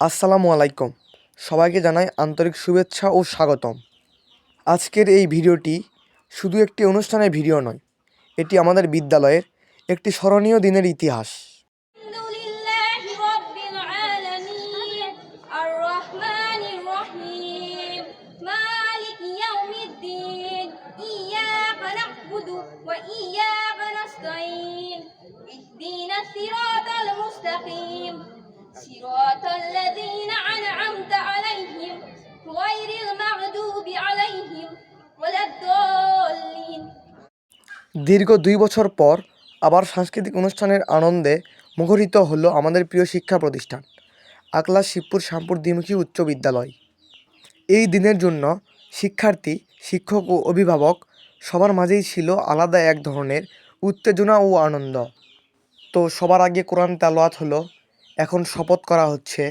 আসসালামু আলাইকুম। সবাইকে জানাই আন্তরিক শুভেচ্ছা ও স্বাগতম। আজকের এই ভিডিওটি শুধু একটি অনুষ্ঠানের ভিডিও নয়, এটি আমাদের বিদ্যালয়ের একটি স্মরণীয় দিনের ইতিহাস। صراط الذين أنعمت عليهم غير المغضوب عليهم ولا الضالين। দীর্ঘ 2 বছর পর আবার সাংস্কৃতিক অনুষ্ঠানের আনন্দে মুখরিত হলো আমাদের প্রিয় শিক্ষা প্রতিষ্ঠান আকলা শিবপুর শ্যামপুর দ্বিমুখী উচ্চ বিদ্যালয়। এই দিনের জন্য শিক্ষার্থী, শিক্ষক ও অভিভাবক সবার মাঝেই ছিল আলাদা এক ধরনের উত্তেজনা ও আনন্দ। তো সবার আগে কোরআন তেলাওয়াত হলো, এখন শপথ করা হচ্ছে।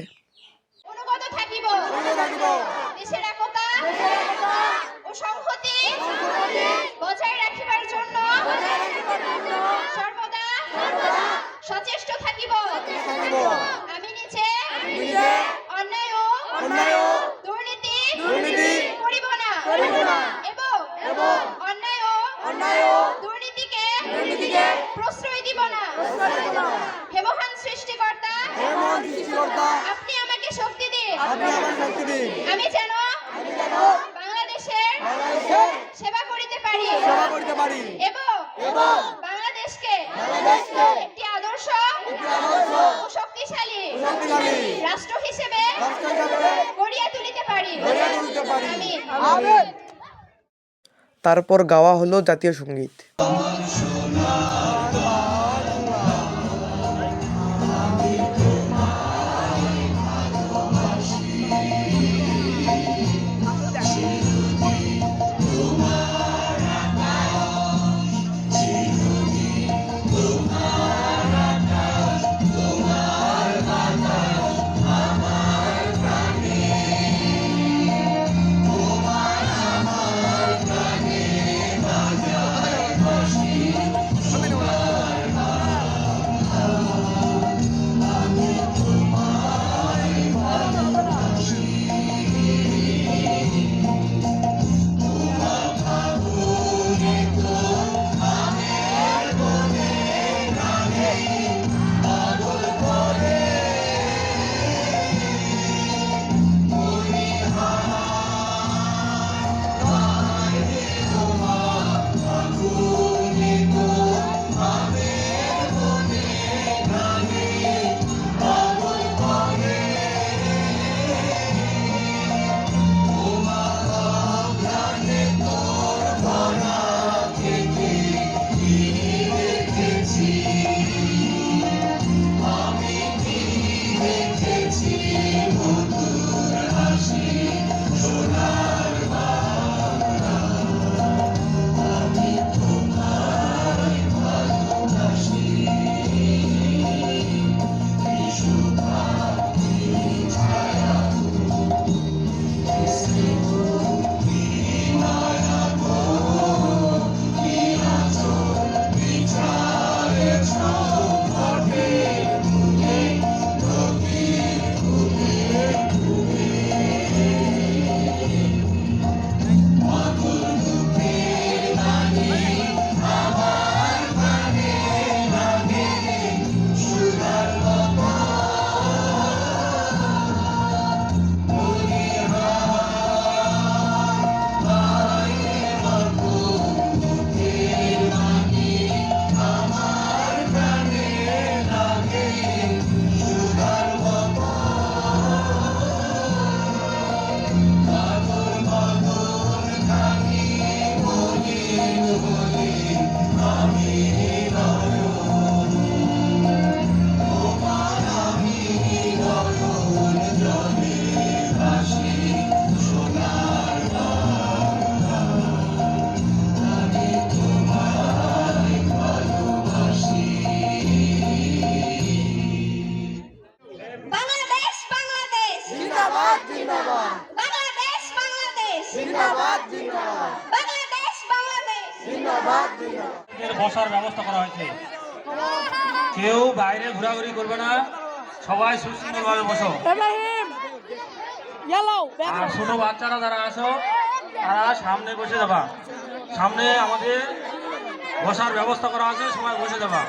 আপনি আমাকে শক্তি দিন, আমি যেন বাংলাদেশের সেবা করিতে পারি এবং বাংলাদেশকে একটি আদর্শ ও শক্তিশালী রাষ্ট্র হিসেবে গড়িয়া তুলিতে পারি। আমিন। তারপর গাওয়া হলো জাতীয় সঙ্গীত। বসার ব্যবস্থা করা হয়েছে, কেউ বাইরে ঘোরাঘুরি করবে না, সবাই সুশৃঙ্খলভাবে বসো। আর ছোট বাচ্চারা যারা আছো তারা সামনে বসে যাবা। সামনে আমাদের বসার ব্যবস্থা করা আছে, সবাই বসে যাবা।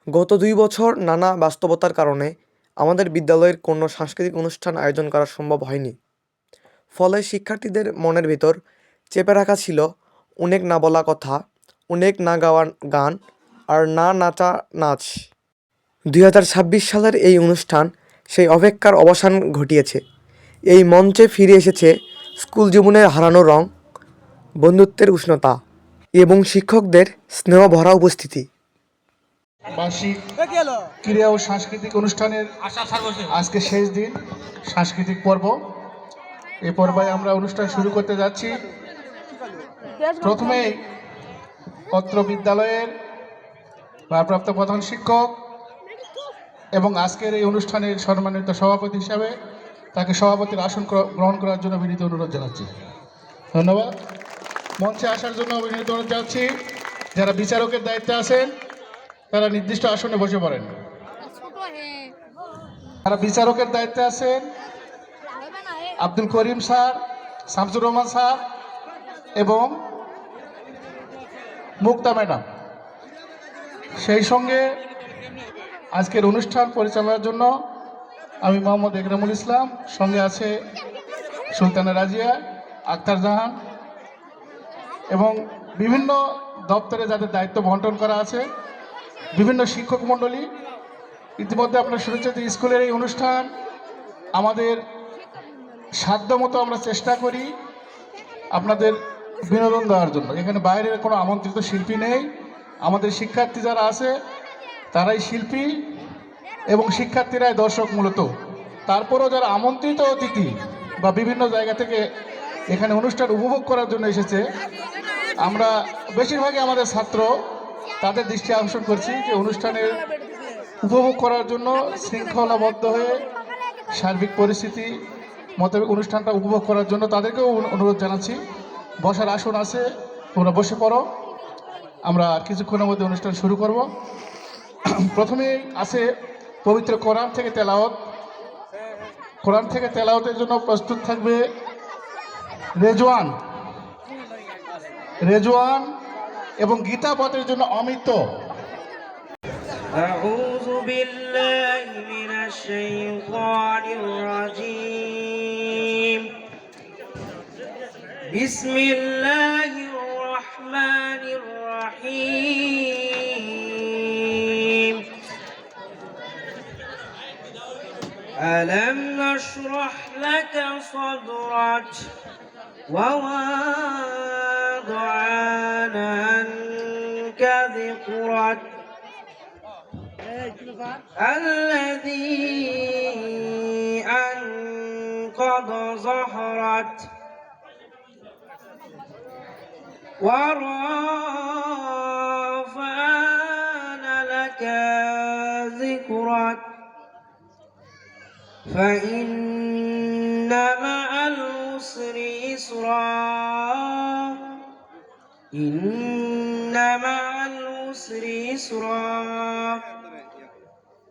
গত 2 বছর নানা বাস্তবতার কারণে আমাদের বিদ্যালয়ের কোনো সাংস্কৃতিক অনুষ্ঠান আয়োজন করা সম্ভব হয়নি। ফলে শিক্ষার্থীদের মনের ভিতর চেপে রাখা ছিল অনেক না বলা কথা, অনেক না গাওয়া গান আর না নাচা নাচ। 2026 সালের এই অনুষ্ঠান সেই অপেক্ষার অবসান ঘটিয়েছে। এই মঞ্চে ফিরে এসেছে স্কুল জীবনের হারানো রং, বন্ধুত্বের উষ্ণতা এবং শিক্ষকদের স্নেহ ভরা উপস্থিতি। বার্ষিক ক্রীড়া ও সাংস্কৃতিক অনুষ্ঠানের আজকে শেষ দিন, সাংস্কৃতিক পর্ব। এই পর্বে আমরা অনুষ্ঠান শুরু করতে যাচ্ছি। প্রথমেই অত্র বিদ্যালয়ের ভারপ্রাপ্ত প্রধান শিক্ষক এবং আজকের এই অনুষ্ঠানের সম্মানিত সভাপতি হিসাবে তাকে সভাপতির আসন গ্রহণ করার জন্য বিনীত অনুরোধ জানাচ্ছি। ধন্যবাদ। মঞ্চে আসার জন্য বিনীত অনুরোধ জানাচ্ছি। যারা বিচারকের দায়িত্বে আছেন তারা নির্দিষ্ট আসনে বসে পড়েন। যারা বিচারকের দায়িত্বে আছেন আব্দুল করিম স্যার, শামসুর রহমান স্যার এবং মুক্তা ম্যাডাম, সেই সঙ্গে আজকের অনুষ্ঠান পরিচালনার জন্য আমি মোহাম্মদ একরামুল ইসলাম, সঙ্গে আছে সুলতানা রাজিয়া, আক্তার জাহান এবং বিভিন্ন দপ্তরে যাদের দায়িত্ব বন্টন করা আছে, বিভিন্ন শিক্ষক মণ্ডলী। ইতিমধ্যে আপনারা শুনেছেন যে স্কুলের এই অনুষ্ঠান আমাদের সাধ্যমতো আমরা চেষ্টা করি আপনাদের বিনোদন দেওয়ার জন্য। এখানে বাইরের কোনো আমন্ত্রিত শিল্পী নেই, আমাদের শিক্ষার্থী যারা আছে তারাই শিল্পী এবং শিক্ষার্থীরাই দর্শক মূলত। তারপরেও যারা আমন্ত্রিত অতিথি বা বিভিন্ন জায়গা থেকে এখানে অনুষ্ঠান উপভোগ করার জন্য এসেছে, আমরা বেশিরভাগই আমাদের ছাত্র, তাদের দৃষ্টি আকর্ষণ করছি যে অনুষ্ঠানের উপভোগ করার জন্য শৃঙ্খলাবদ্ধ হয়ে সার্বিক পরিস্থিতি মোতাবেক অনুষ্ঠানটা উপভোগ করার জন্য তাদেরকেও অনুরোধ জানাচ্ছি। বসার আসন আছে, তোমরা বসে পড়ো, আমরা কিছুক্ষণের মধ্যে অনুষ্ঠান শুরু করব। প্রথমে আছে পবিত্র কোরআন থেকে তেলাওয়াত। কোরআন থেকে তেলাওয়াতের জন্য প্রস্তুত থাকবে রেজওয়ান এবং গীতা পাঠের জন্য অমিত। أعوذ بالله من الشيطان الرجيم. بسم الله الرحمن الرحيم. ألم نشرح لك صدرك ووضعنا عنك ذكرك الذي أنقض ظهرك ورفعنا لك ذكرك فإن مع العسر يسرا إن مع العسر يسرا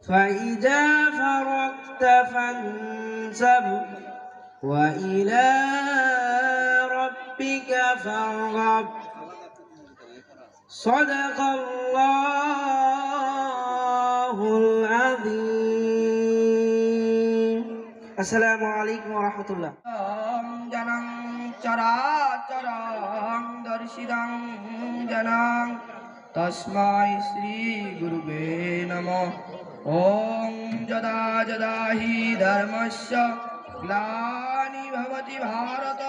فإذا فرغت فانصب وإلى ربك فارغب صدق الله العظيم. السلام عليكم ورحمة الله. জনং চরাচরং দর্শিদং জনং তস্মাই শ্রী গুরুবে নমঃ। ওম যদা যদা হি ধর্মস্য গ্লানি ভবতি ভারত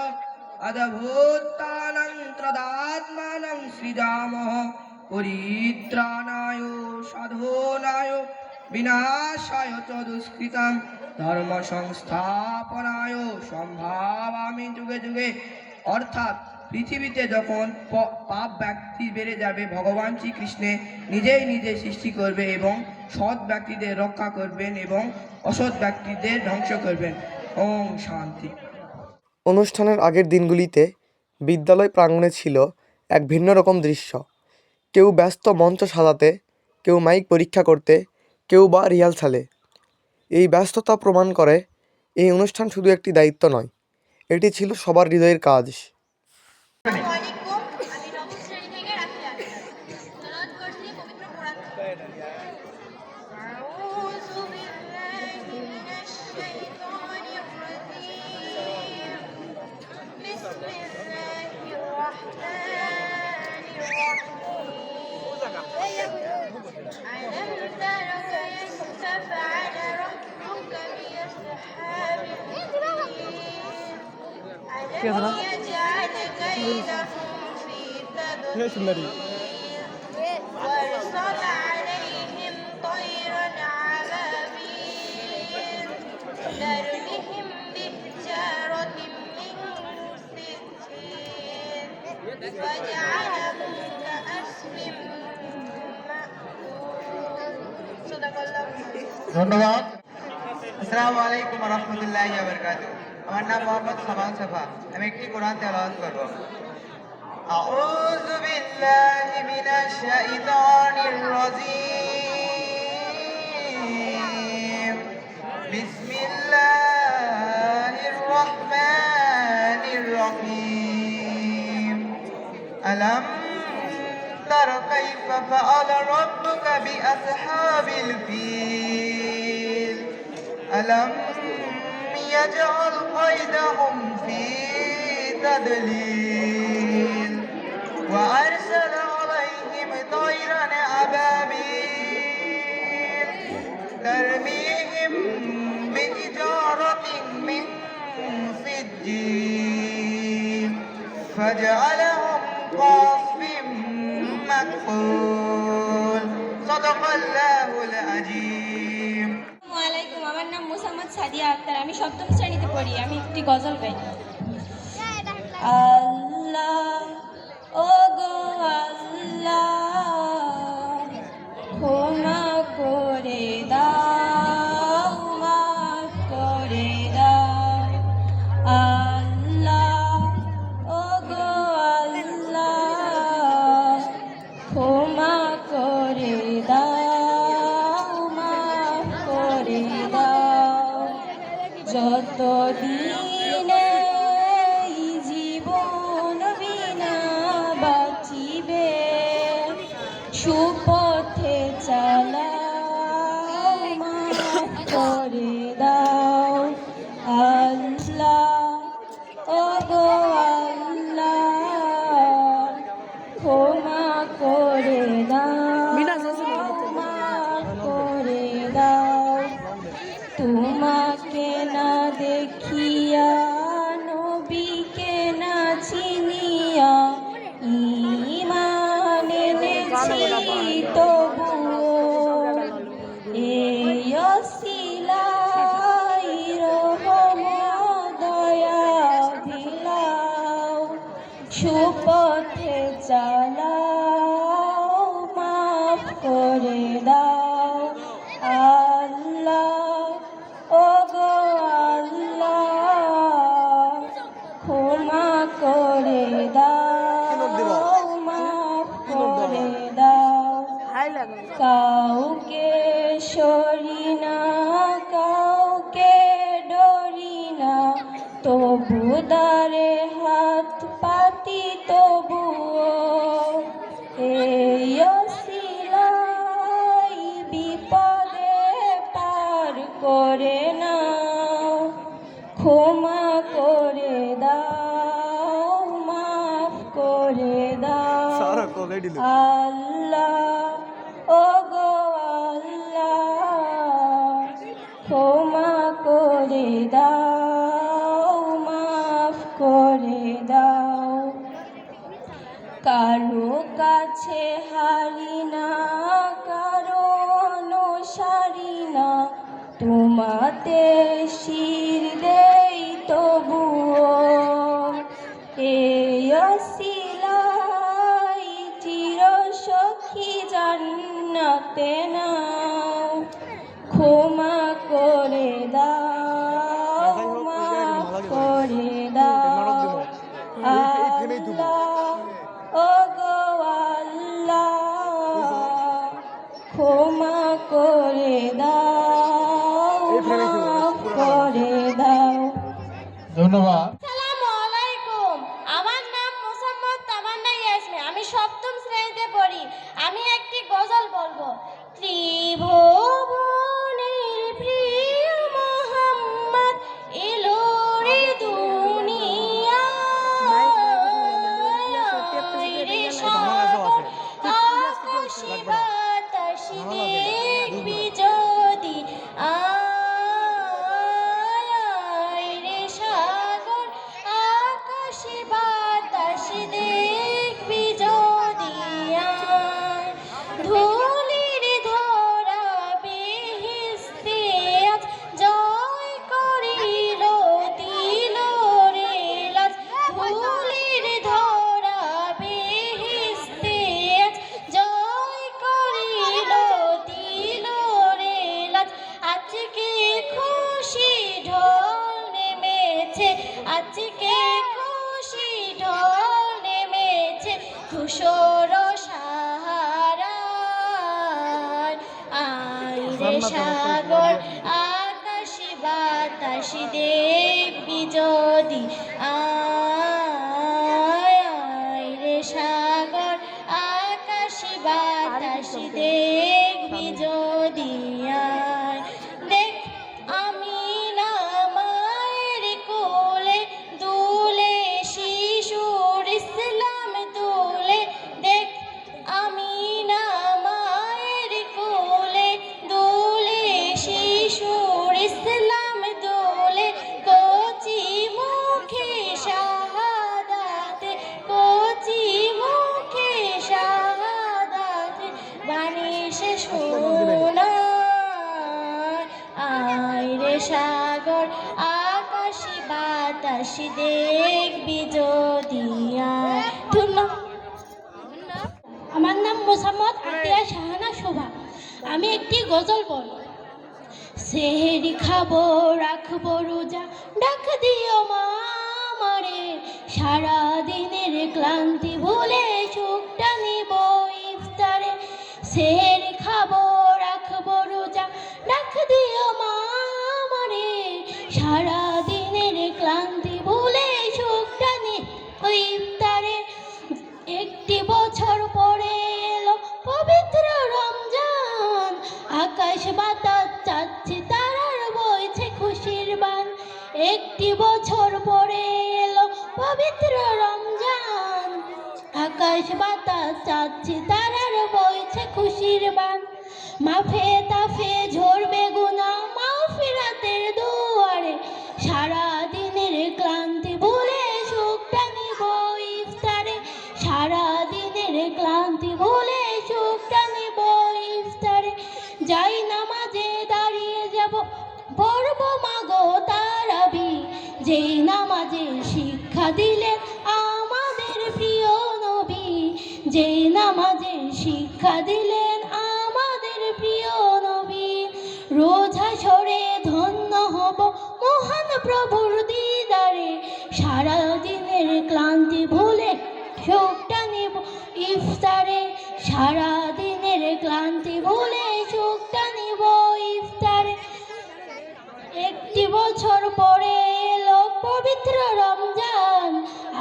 অদ্ভুতানং ত্রদাত্মানং সৃজামঃ পরিত্রাণায় সাধনায় বিনাশায় চ দুষ্কৃতাং ধর্ম সংস্থাপনায় সম্ভাবামি যুগে যুগে। অর্থাৎ পৃথিবীতে যখন পাপ ব্যক্তি বেড়ে যাবে, ভগবান শ্রীকৃষ্ণে নিজেই নিজে সৃষ্টি করবে এবং সৎ ব্যক্তিদের রক্ষা করবেন এবং অসৎ ব্যক্তিদের ধ্বংস করবেন। ওম শান্তি। অনুষ্ঠানের আগের দিনগুলিতে বিদ্যালয় প্রাঙ্গণে ছিল এক ভিন্ন রকম দৃশ্য। কেউ ব্যস্ত মঞ্চ সাজাতে, কেউ মাইক পরীক্ষা করতে, কেউ বা রিহার্সালে। এই ব্যস্ততা প্রমাণ করে এই অনুষ্ঠান শুধু একটি দায়িত্ব নয়, এটি ছিল সবার হৃদয়ের কাজ। আসসালামু আলাইকুম, আমি নবম শ্রেণী থেকে রাফিয়া তেলাওয়াত করছি পবিত্র কোরআন থেকে। আউযু বিল্লাহি মিনাশ শাইতানির রাজীম। বিসমিল্লাহির রাহমানির রাহিম। আলাম তারা কাইফা ফাআলা রাব্বুকা বিআসহাবিল ফিল। ألم يجعل كيدهم في تضليل وأرسل عليهم طيرا أبابيل ترميهم بحجارة من سجيل فجعلهم كعصف مأكول صدق الله العظيم। ধন্যবাদ। আসসালামু আলাইকুম ওয়া রাহমাতুল্লাহি ওয়া বারাকাতুহু। আমার নাম মোহাম্মদ সামাল সাফা। আমি একটি কোরআন তেলাওয়াত করব। আউযু বিল্লাহি মিনাশ শাইতানির রাজীম। বিসমিল্লাহির রাহমানির রহিম। আলাম তারা কাইফা ফাআলা রাব্বুকা বিআসহাবিল ফিল। ألم يجعل قيدهم في تضليل وأرسل عليهم طيرا أبابيل ترميهم بحجارة من سجيل فجعلهم كعصف مأكول صدق الله العظيم। আসসালামু আলাইকুম, আমার নাম মোসাম্মদ সাদিয়া আক্তার। আমি সপ্তম শ্রেণীতে পড়ি। আমি একটি গজল গাই। আল্লাহ ও গো আল্লাহ, ক্ষমা করে দাও, মাফ করে দাও। আল্লাহ ও গো আল্লাহ, ক্ষমা করে দাও, মাফ করে দাও। যতদিন এই জীবন বিনা বাঁচিবে, সুপথে চালাও, মাফ করে দাও। আল্লাহ ও গো আল্লাহ, ক্ষমা করে দাও, মাফ করে দাও। তোমাকে না দেখিয়া, নবীকে না চিনিয়া, ঈমান এনেছি তবুও এই অসিলাই রহম দয়া দিলাও, সুপথে চালাও, মাফ করে দাও। আল্লাহ ও গো আল্লাহ, ক্ষমা করে দাও, মাফ করে দাও। কাউকে সরি না, কাউকে ডরি না, তবু দারে হাত পাতি তবুও এই অসিলাই বিপদে পার করে নাও, ক্ষমা করে দাও, মাফ করে দাও। আল্লাহ ও গো আল্লাহ, ক্ষমা করে দাও, মাফ করে দাও। কারো কাছে হারি না, কারো অনুসারী না, তোমাতে শির দেই তবুও এই অসিলাই চির ধন্যবাদ। আসসালামু আলাইকুম, আমার নাম মোসাম্মদ তামান্না ইয়াসমিন, আমি সপ্তম শ্রেণীতে পড়ি। আমি একটি গজল বলবো। ত্রিভুবনের প্রিয় মোহাম্মদ এলো রে দুনিয়ায়, রে সাগর আকাশে বাতাসে দেখবি যদি রে সাগর আকাশে বাতাসে দেখবি যদি ধুলির ধরা বেহেশতে আজ জয় করিল দিল রে লাজ, ধুলির ধরা বেহেশতে আজ জয় করিল দিল রে লাজ। আজকে খুশি ঢল নেমেছে, আজকে খুশি ঢল নেমেছে ধূসর সাহারায়, আইরে সাগর আকাশে বাতাসে দেখবি যদি আইরে সাগর আকাশে বাতাসে দেখবি যদি দেখ আমি না মায়ের কোলে দুলে শিশুর ইসলাম দুলে, দেখ আমি না মায়ের কোলে দুলে শিশুর ইসলাম দুলে, কচি মুখে শাহাদাতে, কচি মুখে শাহাদাতে বানিশে শোনা, আইরে সাগর আকাশে বাতাসে দেখবি যদি আমার নাম মোসাম্মদ আতিয়া শাহানা শোভা, আমি একটি গজল বলবো। সেহরি খাবো রাখবো রোজা, ডাক দিও মা আমারে, সারা দিনের ক্লান্তি ভুলে সুখটা নিব ইফতারে। সেহরি খাবো রাখবো রোজা, ডাক দিও মা আমারে, সারা দিনের ক্লান্তি ভুলে সুখটা নিব ইফতারে। একটি বছর পরে এলো পবিত্র রমজান, আকাশ বাতাস চাচ্ছে তারার বইছে খুশির বান। একটি বছর পরে এলো পবিত্র রমজান, আকাশ বাতাস চাচ্ছে তারার বইছে খুশির বান। মাফে তাফে ঝরবে গুনাহ মাগফিরাতের দুয়ারে, সারা দিনের ক্লান্তি ভুলে সুখটা নিব ইফতারে, সারা দিনের ক্লান্তি ভুলে সুখটা নিব ইফতারে। যাই নামাজে দাঁড়িয়ে যাব পড়ব মাগো তারাবি, যেই নামাজে শিক্ষা দিলেন আমাদের প্রিয় নবী, যেই নামাজে শিক্ষা দিলেন আমাদের প্রিয় নবী। রোজা সরে ধন্য হব মহান প্রভুর দিদারে, সারা দিনের ক্লান্তি ভুলে সুখটা নিব ইফতারে, সারা দিনের ক্লান্তি ভুলে সুখটা নিব ইফতারে। একটি বছর পরে এলো পবিত্র রমজান,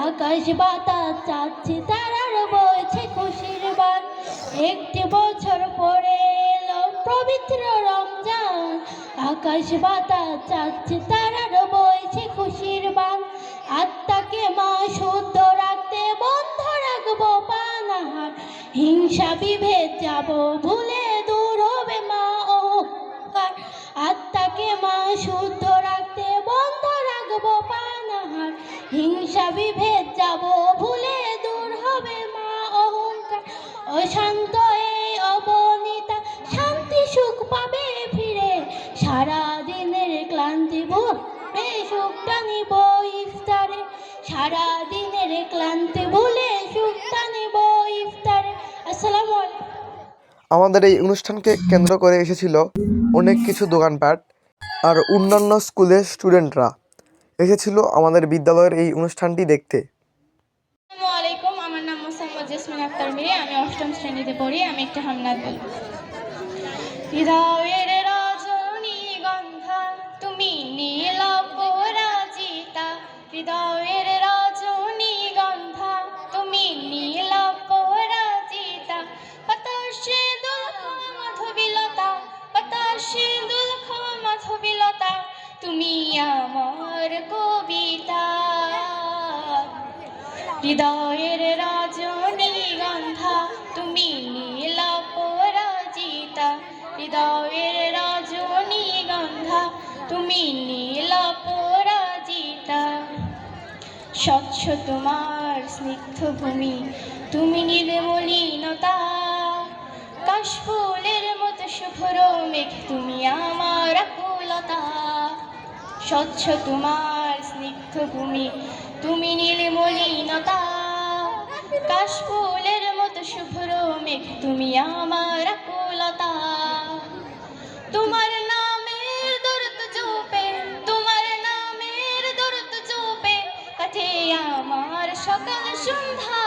আকাশ বাতাস চাচ্ছে তারার বইছে খুশির বান। একটি বছর পরে এলো পবিত্র রমজান, আকাশ বাতাস চাচ্ছে তারার বইছে খুশির বান। আত্মাকে মা শুদ্ধ রাখতে বন্ধ রাখবো পানাহার, হিংসা বিভেদ যাব ভুলে দূর হবে মা অহংকার। আত্মাকে মা শুদ্ধ রাখতে বন্ধ রাখবো পানাহার, হিংসা বিভেদ যাব ভুলে দূর হবে মা অহংকার। অশান্ত এই অবনীতা শান্তি সুখ পাবে ফিরে, সারা দিনের ক্লান্তি ভুলে সুখটা নিব ইফতারে, সারা দিনের ক্লান্তি ভুলে সুখটা নিব ইফতারে। আসসালামু আলাইকুম। আমাদের এই অনুষ্ঠানকে কেন্দ্র করে এসেছিল অনেক কিছু দোকানপাট আর অন্যান্য স্কুলের স্টুডেন্টরা এসেছিল আমাদের বিদ্যালয়ের এই অনুষ্ঠানটি দেখতে। আসসালামু আলাইকুম, আমার নাম মোসাম্মদ জেসমিন আক্তার মিরি, আমি অষ্টম শ্রেণীতে পড়ি। আমি একটা হামনাত বলবো। হৃদয়ের রজনীগন্ধা তুমি নীল পরাজিতা, হৃদয়ের রজনীগন্ধা তুমি নীল পরাজিতা, বাতাসে দুলখ মাধবীলতা, বাতাসে দুলখ মাধবীলতা, তুমি আমার কবিতা। হৃদয়ের রজনীগন্ধা তুমি নীল পরাজিতা, হৃদয়ের রজনীগন্ধা তুমি নীল পরাজিতা। স্বচ্ছ তোমার স্নিগ্ধ ভূমি, তুমি নির্মলিনতা, কাশফুলের মতো শুভ্র মেঘ তুমি আমার আকুলতা। স্বচ্ছ তোমার স্নিগ্ধ ভূমি, তুমি নির্মলিনতা, কাশফুলের মতো শুভ্র মেঘ তুমি আমার আকুলতা। তোমার নামের দরুদ জপে, তোমার নামের দরুদ জপে কাটে আমার সকাল সন্ধ্যা।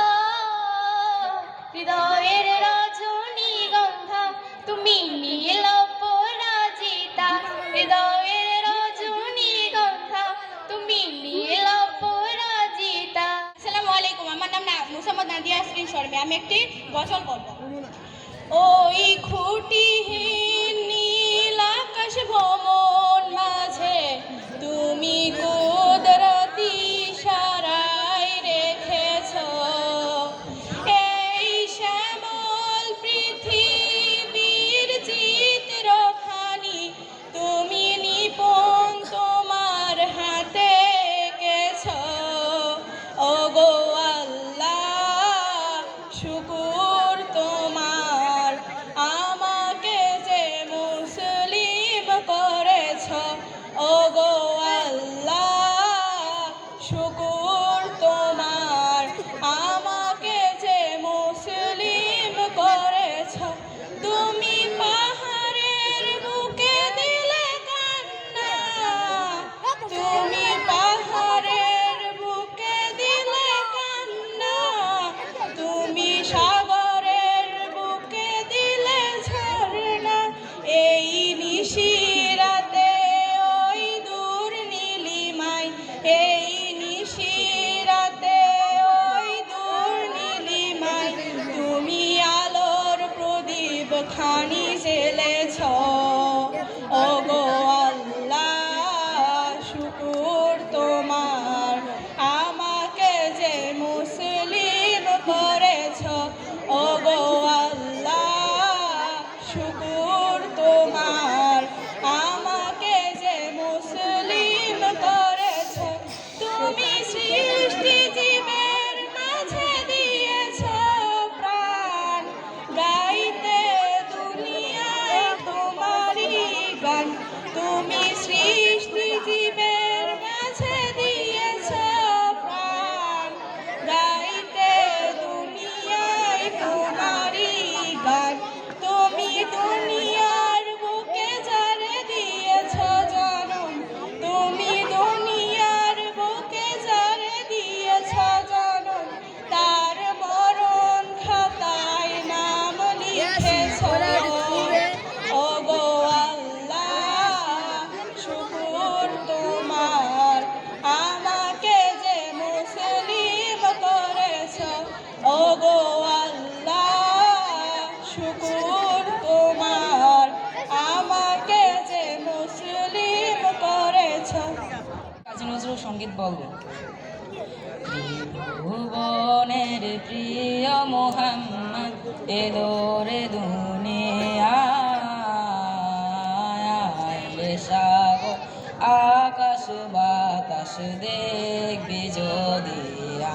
হৃদয়ের রজনীগন্ধা তুমি নীল পরাজিতা, হৃদয়ের রজনীগন্ধা তুমি নীল পরাজিতা। আসসালামু আলাইকুম, আমার নাম মুসাম্মদ নাদিয়া আসরিন শর্মী। আমি একটি গজল বলবো। ওই খুঁটিহীন নীল আকাশ ভ্রমণ মাঝে তুমি কুদরতি ইশারায় রেখেছ এই শ্যামল পৃথিবীর চিত্রখানি, তুমি নিপুণ তোমার হাতে এঁকেছ। ওগো আল্লাহ শুকুর তোমার, আমাকে যে মুসলিম করেছ। ওগো আল্লাহ শুকুর তোমার, আমাকে যে মুসলিম করেছ। তুমি পাহাড়ের বুকে দিলে কান্না, তুমি পাহাড়ের বুকে দিলে কান্না, তুমি সাগরের বুকে দিলে ঝর্ণা। এই নিশিরাতে ওই দূর নীলিমায়, এই নিশিরাতে ওই দূর নীলিমায় তুমি আলোর প্রদীপ খানি জ্বেলেছ। ওগো আল্লাহ শুকুর তোমার, আমাকে যে মুসলিম করেছ। ওগো আল্লাহ শুকুর তোমার, আমাকে যে মুসলিম করেছ। তুমি সৃষ্টি জীবের মাঝে দিয়েছ প্রাণ, গাইতে দুনিয়ায় তোমারই গান। তুমি সৃষ্টি জীবের মাঝে দিয়েছ প্রাণ, গাইতে দুনিয়ায় তোমারই গান। তুমি দুনিয়ার বুকে যারে দিয়েছ জনম, তুমি দুনিয়ার বুকে যারে দিয়েছ জনম, তার মরণ খাতায় নাম লিখেছ। ওগো আল্লাহ শুকুর তোমার, আমাকে যে মুসলিম করেছ। ওগো আল্লাহ শুকুর তোমার, আমাকে যে মুসলিম করেছ। কাজী নজরুল সঙ্গীত বলবো। ত্রিভুবনের প্রিয় মোহাম্মদ এলো রে দুনিয়ায়, রে সাগর আকাশ বাতাস দেখবি যদি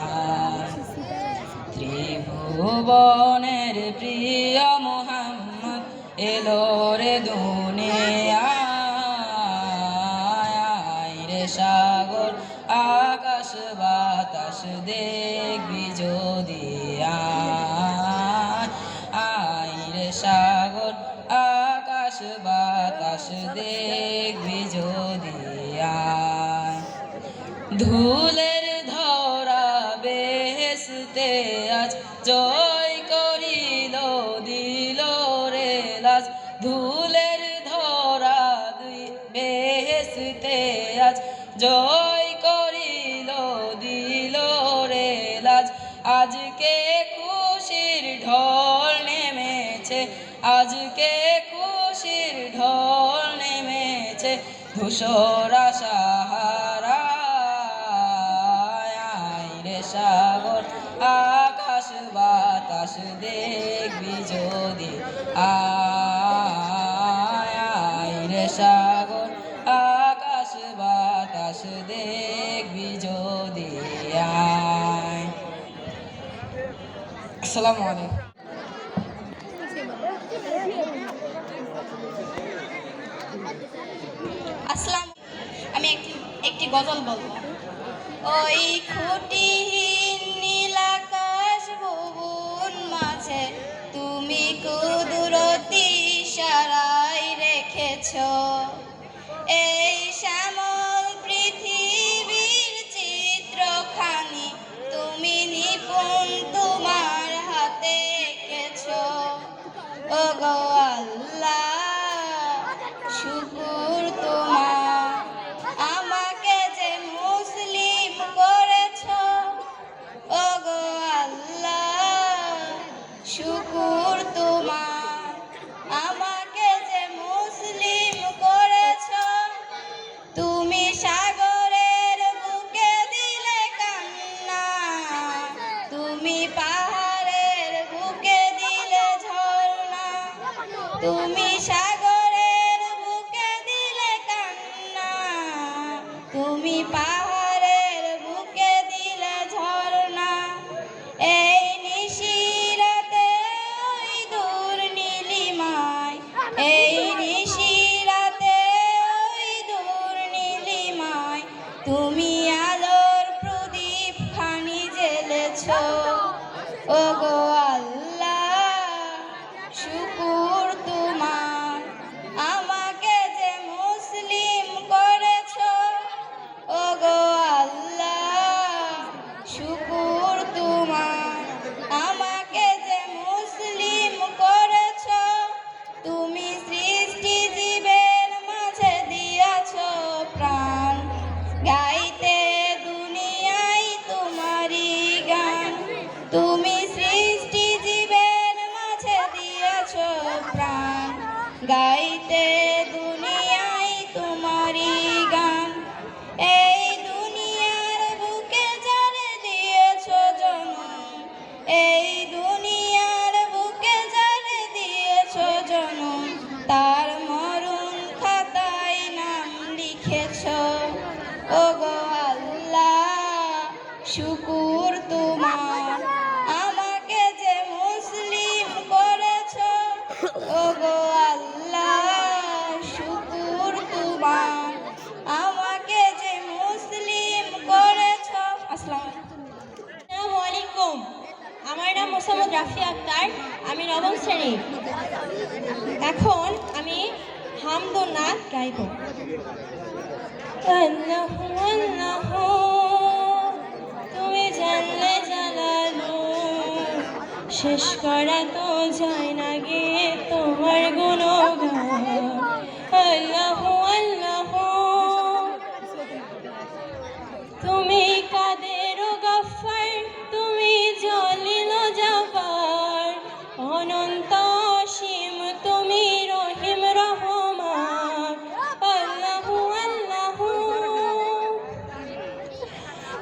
আয়। ত্রিভুবনের প্রিয় মোহাম্মদ এলো রে দুনিয়ায়, রে সাগর আকাশ বাতাস দেখবি যদি আয়, রে সাগর আকাশ বাতাস দেখবি যদি আয়। ধুলের ধরা বেহেশতে আজ জয় করিল দিল রে লাজ। ধুলের ধরা দুই বেহেশতে আজ জয় করিল আজকে খুশির ঢল নেমেছে ধূসরা সাহারায়। আয় রে সাগর আকাশ বাতাস দেখবি যদি, আয় রে সাগর আকাশ বাতাস দেখবি যদি, আয়। আসসালামু আলাইকুম। আসসালাম, আমি একটি গজল বলবো। ওই খুঁটিহীন নীল আকাশ ভুবন মাঝে তুমি কুদরতি ইশারায় রেখেছো এই শ্যামল পৃথিবীর চিত্রখানি, তুমি নিপুণ তোমার হাতে এঁকেছো। ওগো আল্লাহ শুকুর তোমার, আমাকে যে মুসলিম করেছো। ওগো আল্লাহ শুকুর তোমার, আমাকে যে মুসলিম করেছো। তুমি সাগরের বুকে দিলে কান্না, তুমি পাহাড়ের বুকে দিলে ঝর্ণা। তুমি সাগরের বুকে দিলে কান্না, তুমি পাহাড়ের বুকে দিলে ঝর্ণা। এই নিশিরাতে ওই দূর নীলিমায়, এই নিশিরাতে ওই দূর নীলিমায় তুমি আলোর প্রদীপ খানি জ্বেলেছো। ওগো আল্লাহ শুকুর তোমার, আমাকে যে মুসলিম করেছো। ওগো আল্লাহ শুকুর তোমার, আমাকে যে মুসলিম করেছো। তুমি সৃষ্টি জীবের মাঝে দিয়াছো প্রাণ, গাইতে দুনিয়ায় তোমারই গান। তুমি সৃষ্টি জীবের মাঝে দিয়াছো প্রাণ, গাইতে দুনিয়ায় তোমারই গান। এই দুনিয়ার বুকে যারে দিয়েছো জনম, এই দুনিয়ার বুকে যারে দিয়েছো জনম, তার মরণ খাতায় নাম লিখেছো। ওগো আল্লাহ শুকুর তোমার, আমাকে যে মুসলিম করেছো। ওগো আল্লাহ শুকুর তোমার, আমাকে যে মুসলিম করেছো। আসসালামু আলাইকুম। আমার নাম মোসাম্মদ রাফি আক্তার, আমি নবম শ্রেণী। এখন আমি হামদুন নাথ গাইব। আল্লাহু আল্লাহু তুমি জানলে জালালু, শেষ করা তো যায় না গে তোমার গুণগান। আল্লাহু আল্লাহু তুমি কাদের গফফার, তুমি জলিল জব্বার, অনন্ত অসীম তুমি রহিম রহমান। আল্লাহু আল্লাহু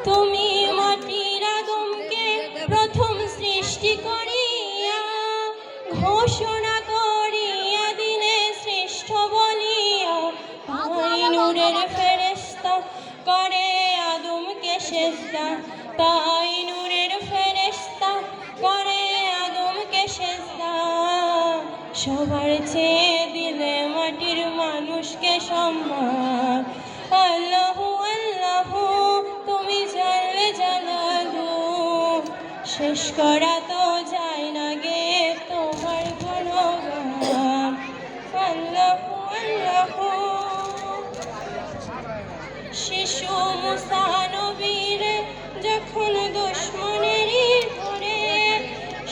তুমি মাটির আদমকে প্রথম সৃষ্টি করিয়া ঘোষণা করিয়া দিলে শ্রেষ্ঠ বলিয়া। তাই নূরের ফেরেশতা করে আদমকে সেজদা, তাই নূরের ফেরেশতা করে আদমকে সেজদা। সবার চেয়ে দিলে মাটির মানুষকে সম্মান। আল্লাহু আল্লাহু তুমি জানলে জালালু, শেষ করা তো যায় না গে তোমার গুণগান। আল্লাহু আল্লাহু শিশু মুসা নবীর যখন দুশ্মনেরই ধরে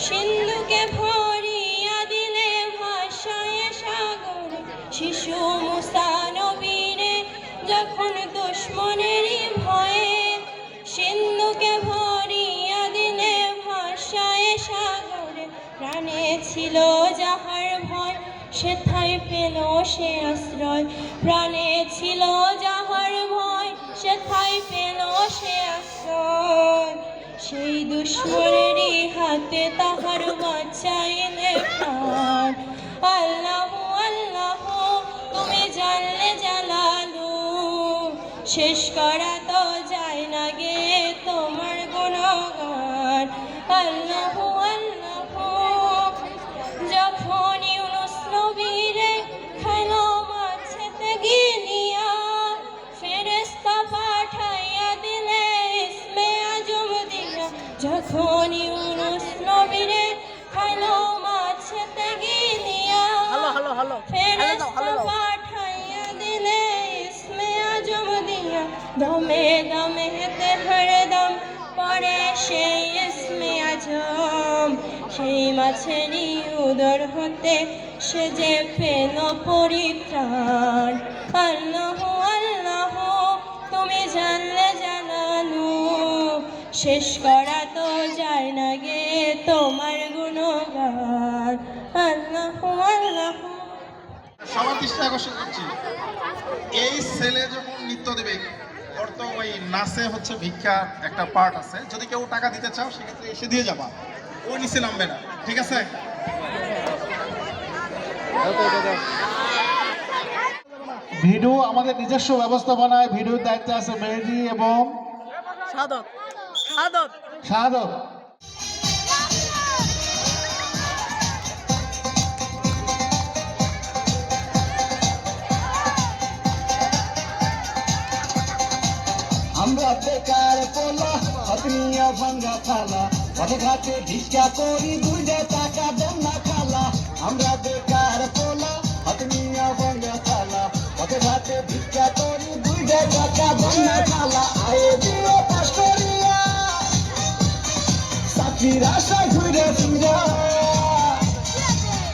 সিন্ধুকে ভরিয়া দিলে ভাষায় সাগরে। শিশু মুসা নবীর যখন দুশ্মনেরই ভয়ে সিন্ধুকে ভরিয়া দিলে ভাষায় সাগরে। প্রাণে ছিল যাহার ভয় সেথায় পেল সে আশ্রয়, প্রাণে ছিল যাহার ভয়, সেথায় পেল সে আশ্রয়। সেই দুশ্মনেরই হাতে তাহার বাঁচাইলে প্রাণ। আল্লাহ আল্লাহ তুমি জানলে জালালু, শেষ করা তো যায় না গে তোমার গুণগান। আল্লাহ আল্লাহ যখন ইউনুস নবীরে খাইলো মাছেতে গিনিয়া, ফেরেশতা পাঠাইয়া দিলে ইসমে আজম দিয়া। যখন ইউনুস নবীরে খাইলো মাছেতে গিনিয়া, ফেরেশতা পাঠাইয়া দিলে ইসমে আজম দিয়া। দমে দমে হরদম পড়ে সেই ইসমে আজম, সেই মাছেরই উদর হতে সে যে পেল পরিত্রাণ। আল্লাহ আল্লাহ তুমি জানলে জানালু, শেষ করা তো যায় না গে তোমার গুণগান। আল্লাহ আল্লাহ। সবার দৃষ্টি আকর্ষণ করছি, এই ছেলে যখন নৃত্য দেবে, ওর তো ওই নাচে হচ্ছে ভিক্ষা একটা পার্ট আছে, যদি কেউ টাকা দিতে চাও সেক্ষেত্রে এসে দিয়ে যাবা, ও নিচে নামবে না, ঠিক আছে? ভিডিও আমাদের নিজস্ব ব্যবস্থাপনায়, ভিডিওর দায়িত্বে আছে মেহেদি এবং শাহাদত। আমরা বেকার পোলা, হতনিয়া ভাঙ্গা থালা, পথে ঘাটে ভিক্ষা করি, 2 টাকা দেন না খালা। আমরা বেকার পোলা, হতনিয়া ভাঙ্গা থালা, পথে ঘাটে ভিক্ষা করি, 2 টাকা দেন না খালা। আয়ে দিও পাশ করিয়া চাকরির আশায় ঘুরে ফিরা,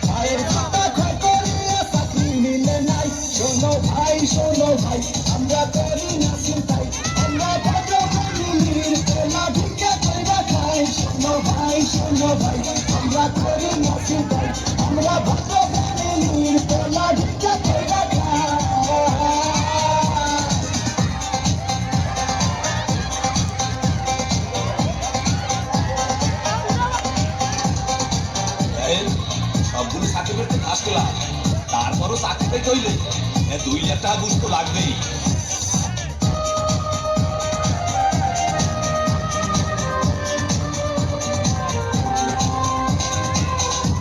পায়ের খাতা ক্ষয় করিয়া চাকরি মিলে নাই। শোনো ভাই শোনো ভাই, আমরা করি না চিন্তাই, আমরা ভদ্র ফ্যামিলির পোলা ভিক্ষা কইরা খাই। শোনো ভাই শোনো ভাই, আমরা করি না চিন্তাই, আমরা ভদ্র ফ্যামিলির পোলা ভিক্ষা কইরা খাই। সবগুলো সার্টিফিকেট ফার্স্ট ক্লাস, তারপরও চাকরি পেতে হইলে 2 লাখ টাকা ঘুষ তো লাগবেই।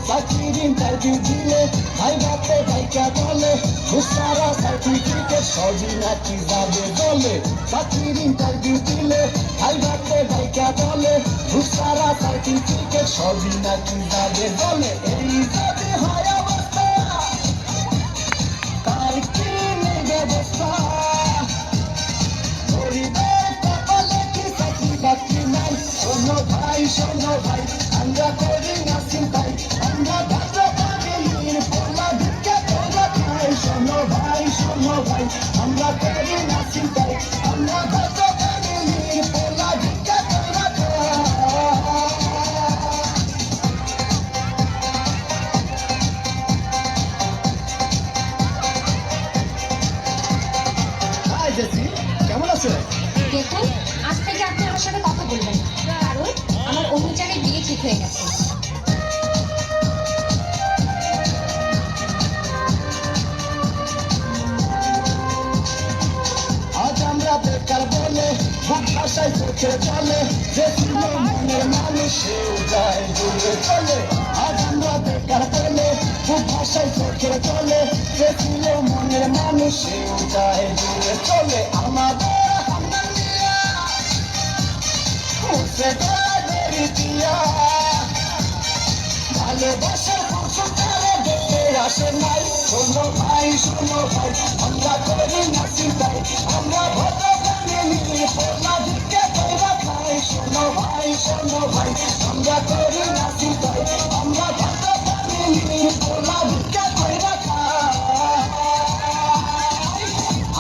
চাকরির ইন্টারভিউ দিলে ভাই বাপে ভাইকা বলে, সারা সার্টিফিকেট সবই নাকি যাবে বলে। চাকরির ইন্টারভিউ দিলে ভাই বাপে ভাইকা বলে, সারা সার্টিফিকেট সবই নাকি যাবে বলে। এই যদি হয় অবস্থা, তার কি নেই ব্যবস্থা? গরিবের কপালে কি চাকরি বাকরি নাই? শোনো ভাই শোনো ভাই, আমরা করি না চিন্তাই, আমরা ভদ্র ফ্যামিলির পোলা ভিক্ষা কইরা খাই। শোনো ভাই শোনো ভাই, আমরা করি না চিন্তাই, আমরা ভদ্র ফ্যামিলির পোলা ভিক্ষা কইরা খাই। হাই জেসি, কেমন আছো? দেখুন, আজ থেকে আপনি আমার সাথে কথা বলবেন না, কারণ আমার অন্য জায়গায় বিয়ে ঠিক হয়ে গেছে। আজ আমরা বেকার বলে বুক ভাষায় চোখে চলে, যে ছিল মনের মানুষ সেও যায় দূরে চলে। আজ আমরা বেকার বলে বুক ভাষায় চোখে চলে, যে ছিল মনের মানুষ সেও যায় দূরে চলে। আমাদের হামদানিয়া মুছে দেরি দিয়া, ভালোবাসার ফসল তারা দেখতে আসে নাই। শোনো ভাই শোনো ভাই, আমরা করি না চিন্তাই, আমরা ভদ্র ফ্যামিলির পোলা ভিক্ষা কইরা খাই। শোনো ভাই শোনো ভাই, আমরা করি না চিন্তাই, আমরা ভদ্র ফ্যামিলির পোলা ভিক্ষা কইরা খাই।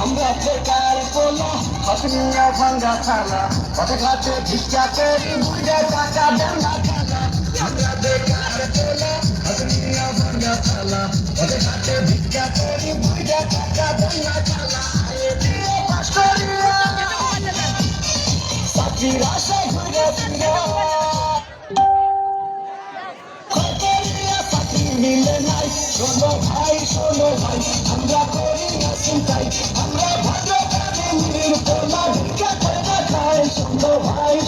আমরা বেকার পোলা, হতনিয়া ভাঙ্গা থালা, পথে ঘাটে ভিক্ষা করি, 2 টাকা দেন না খালা। আমরা বেকার পোলা, হতনিয়া ভাঙ্গা থালা, পথে ঘাটে ভিক্ষা করি 2 টাকা দাঙ্গা চালা আয়ে দিয়ে পাস করিয়া চাকরির আশায় ঘুরে ফিরে মিলে নাই শোনো ভাই আমরা করি না চিন্তাই আমরা ভাদ্র প্রাণীর পোলা ভিক্ষা করে খাই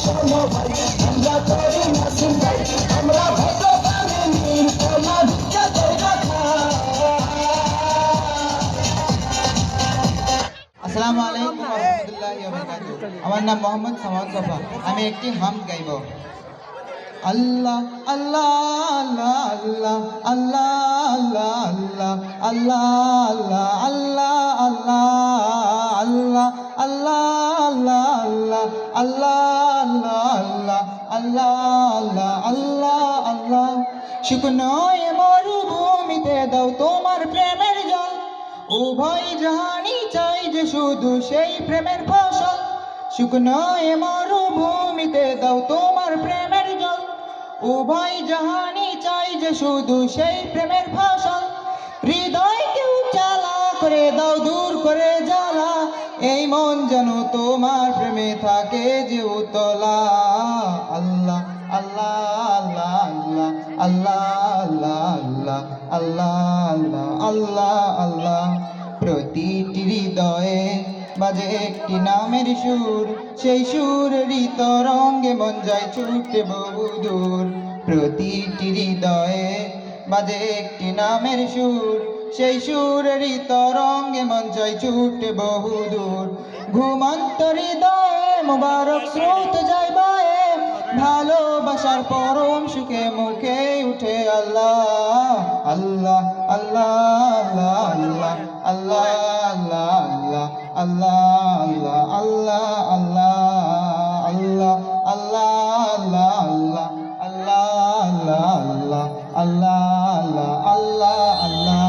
শোনো ভাই আমরা করি না চিন্তাই আমরা ভাদ্র প্রাণীর পোলা ভিক্ষা করে খাই। আসসালামু আলাইকুম ওয়া রাহমাতুল্লাহি ওয়া বারাকাতুহু। আমার নাম মোহাম্মদ সামান সাফা। আমি একটি হামদ গাইব। আল্লাহ আল্লাহ আল্লাহ আল্লাহ আল্লাহ আল্লাহ আল্লাহ আল্লাহ আল্লাহ আল্লাহ আল্লাহ আল্লাহ আল্লাহ আল্লাহ আল্লাহ আল্লাহ আল্লাহ শুকনো মরুভূমিতে দাও তোমার প্রেমের জল উভয় জাহানি চাই যে শুধু সেই প্রেমের ফসল শুকনো মরুভূমিতে দাও তোমার প্রেমের জল উভয় জাহানি চাই যে শুধু সেই প্রেমের ফসল হৃদয়কে উজালা করে দাও দূর করে জ্বালা এই মন যেন তোমার প্রেমে থাকে যে উতলা আল্লাহ আল্লাহ আল্লাহ আল্লাহ আল্লাহ আল্লাহ আল্লাহ আল্লাহ আল্লাহ প্রতিটি হৃদয়ে বাজে একটি নামের সুর সেই সুরের তরঙ্গে মন যায় ছুটে বহুদূর প্রতিটি হৃদয়ে বাজে একটি নামের সুর সেই সুরের তরঙ্গে মন যায় ছুটে বহুদূর ঘুমন্ত হৃদয়ে মোবারক স্রোত যায় বয়ে ভালোবাসার পরম সুখে মুখে উঠে আল্লাহ আল্লাহ আল্লাহ আল্লাহ আল্লাহ আল্লাহ আল্লাহ আল্লাহ আল্লাহ আল্লাহ আল্লাহ আল্লাহ আল্লাহ আল্লাহ আল্লাহ আল্লাহ আল্লাহ।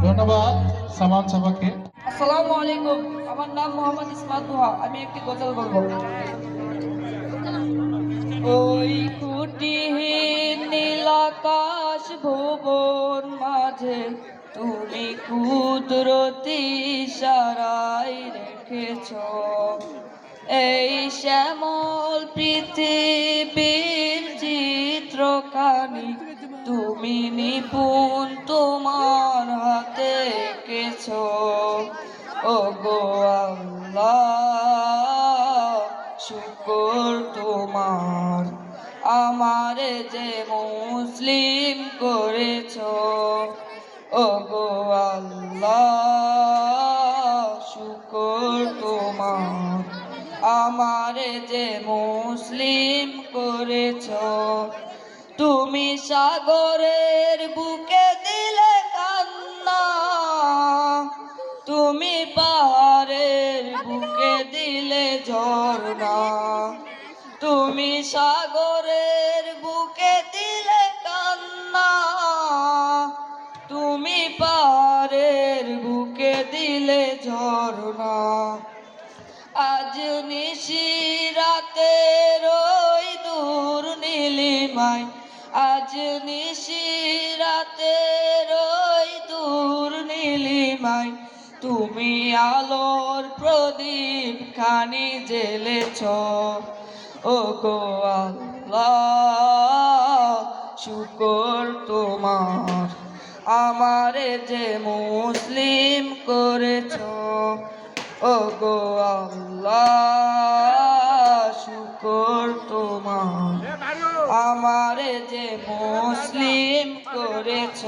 ধন্যবাদ সামান সাফাকে। আসসালামু আলাইকুম, আমার নাম মোহাম্মদ ইসমাত দুহা। আমি একটি গজল বলবো। ওই কুটিহীন নীলাকাশ ভুবন মাঝে তুমি কুদরতি ইশারায় রেখেছ এই শ্যামল পৃথিবীর চিত্রখানি তুমি নিপুণ তোমার হাতে এঁকেছ ও গো আল্লাহ শুকর তোমার আমারে যে মুসলিম করেছ ও গো আল্লাহ শুকর তোমার আমারে যে মুসলিম করেছ তুমি সাগরের বুকে দিলে কান্না তুমি পাহাড়ের বুকে দিলে ঝর্ণা তুমি সাগরের বুকে দিলে কান্না তুমি পাহাড়ের বুকে দিলে ঝর্ণা আজ নিশি রাতের ওই দূর নীলিমায় আজ নিশি রাতের ওই দূর নীলিমায় তুমি আলোর প্রদীপ খানি জ্বেলেছ ও গো আল্লাহ শুকর তোমার আমারে যে মুসলিম করেছ ও গো আল্লাহ শুকর তোমার আমারে যে মুসলিম করেছ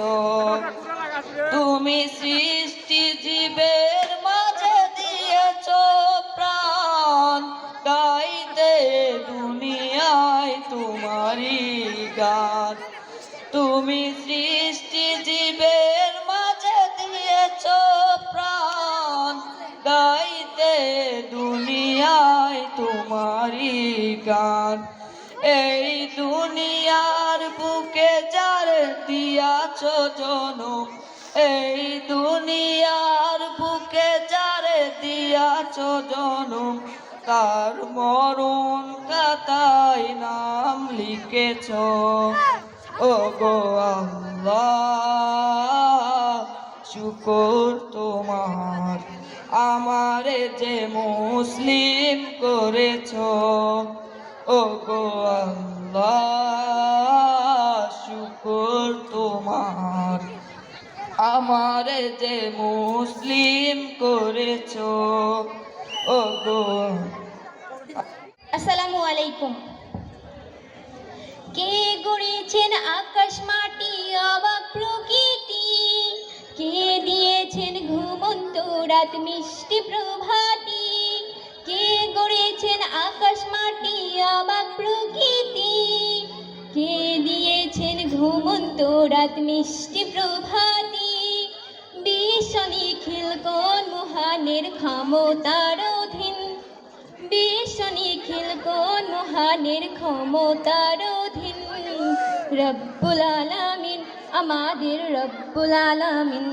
তুমি সৃষ্টি জীবের মাঝে দিয়েছ প্রাণ গাইতে দুনিয়ায় তোমারই গান তুমি সৃষ্টি জীবের মাঝে দিয়েছ প্রাণ গাইতে দুনিয়ায় তোমারই গান এই দুনিয়ার বুকে যার দিয়াছ জনম এই দুনিয়ার বুকে যার দিয়াছ জনম তার মরণ খাতায় নাম লিখেছ ও গো আল্লাহ শুকর তোমার, আমারে যে মুসলিম করেছ ও গো আল্লাহ, শুকর তোমার, আমারে যে মুসলিম করেছ ও গো। আসসালামু আলাইকুম। কে গড়েছেন আকাশ মাটি অবাক প্রকৃতি, কে দিয়েছেন ঘুমন্ত রাত মিষ্টি প্রভাতি, কে গড়েছেন আকাশ মাটি অবাক প্রকৃতি, কে দিয়েছেন ঘুমন্ত রাত মিষ্টি প্রভাতি, বিশ্ব নিখিল কোন মহানের ক্ষমতার অধীন, বিশ্ব নিখিল কোন মহানের ক্ষমতার অধীন, রব্বুল আলামিন আমাদের রব্বুল আলামিন,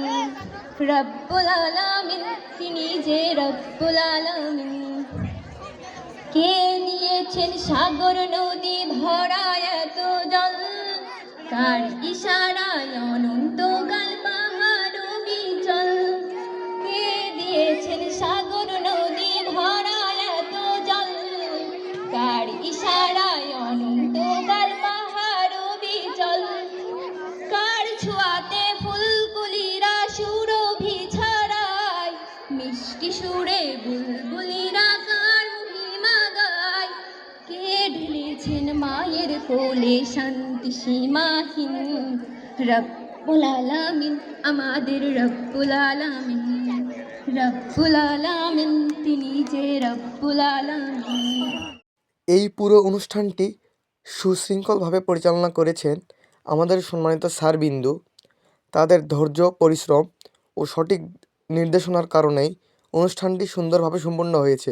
রব্বুল আলামিন তিনি যে রব্বুল আলামিন। কে নিয়েছেন সাগর নদী ভরা এত জল, কার ইশারায় অনন্ত গাল পাহাড় বিচল, কে দিয়েছেন সাগর নদী ভরা এত জল, কার ইশারায় অনন্ত গাল পাহাড় বিচল, কার ছোঁয়াতে ফুলকুলিরা সুরভি ছড়ায়, মিষ্টি সুরে বুলবুলিরা কার মহিমা গায়, কে ঢেলেছেন মায়ের কোলে শান্তি সীমাহীন, রব্বুল আলামিন আমাদের রব্বুল আলামিন, রব্বুল আলামিন তিনি যে রব্বুল আলামিন। এই পুরো অনুষ্ঠানটি সুশৃঙ্খলভাবে পরিচালনা করেছেন আমাদের সম্মানিত স্যার বিন্দু। তাদের ধৈর্য, পরিশ্রম ও সঠিক নির্দেশনার কারণেই অনুষ্ঠানটি সুন্দরভাবে সম্পন্ন হয়েছে।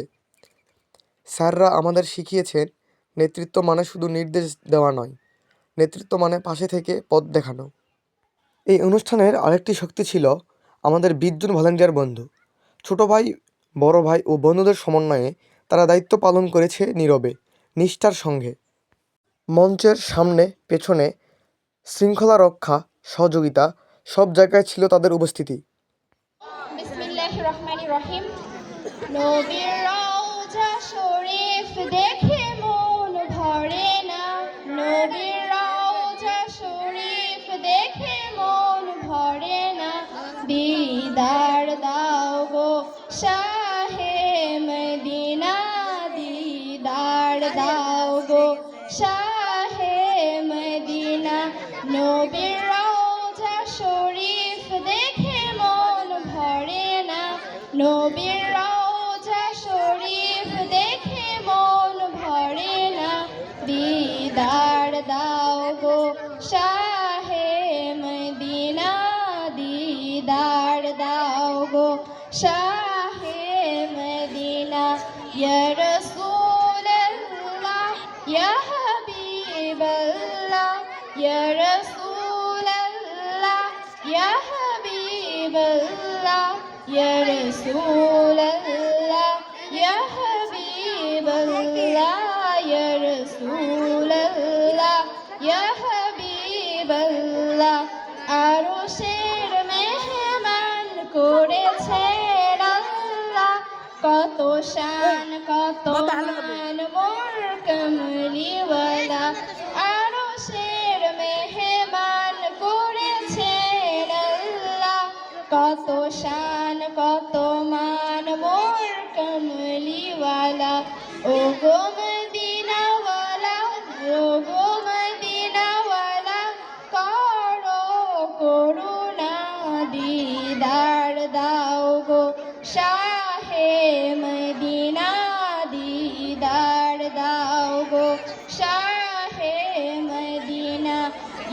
স্যাররা আমাদের শিখিয়েছেন নেতৃত্ব মানে শুধু নির্দেশ দেওয়া নয়, নেতৃত্ব মানে পাশে থেকে পথ দেখানো। এই অনুষ্ঠানের আরেকটি শক্তি ছিল আমাদের 20 জন ভলান্টিয়ার বন্ধু। ছোট ভাই, বড় ভাই ও বন্ধুদের সমন্বয়ে তারা দায়িত্ব পালন করেছে নীরবে, নিষ্ঠার সঙ্গে। মঞ্চের সামনে, পেছনে শৃঙ্খলা রক্ষা, সহযোগিতা সব জায়গায় ছিল তাদের উপস্থিতি। বিসমিল্লাহির রহমানির রহিম। নবীর রওজা শরীফ দেখে মন ভরে না, নবীর রওজা শরীফ দেখে মন ভরে না, দিদার দাও গো শাহে মদিনা, দিদার দাও গো শাহে মদিনা, নবীর রওজা শরীফ দেখে মন ভরে না, নবীর রওজা শরীফ দেখে মন ভরে না, দিদার দাও গো শাহে মদিনা, দিদার দাও গো শাহে মদিনা, ইয়া রাসূলুল্লাহ ইয়া হাবিবাল্লাহ, ইয়া রাসূলুল্লাহ ইয়া হাবিবাল্লাহ, ইয়া রাসূলুল্লাহ ইয়া হাবিবাল্লাহ, ইয়া রাসূলুল্লাহ ইয়া হাবিবাল্লাহ, আরশের মেহমান করেছেন আল্লাহ, কত শান কত মান মোর কমলিওয়ালা, আরশের মেহমান করেছেন আল্লাহ, কত শান কত মান মোর কমলিওয়ালা, ও গো মদিনাওয়ালা, ও গো মদিনাওয়ালা, করো করুণা, দিদার দাও গো শাহে মদিনা, দিদার দাও গো শাহে মদিনা,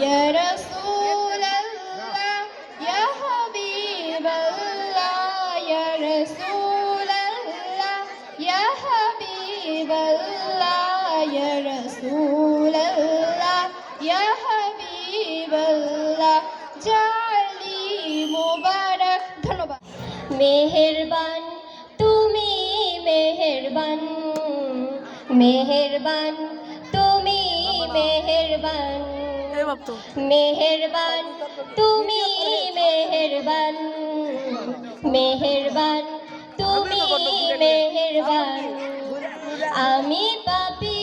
ইয়া রাসূলুল্লাহ ইয়া হাবিবাল্লাহ, ইয়া রাসূলুল্লাহ ইয়া হাবিবাল্লাহ, ইয়া রাসূলুল্লাহ ইয়া হাবিবাল্লাহ, জালি মুবারক। ধন্যবাদ। মেহেরবান তুমি মেহেরবান, মেহেরবান তুমি মেহেরবান, মেহেরবান তুমি মেহেরবান, মেহেরবান তুমি মেহেরবান আমি পাপী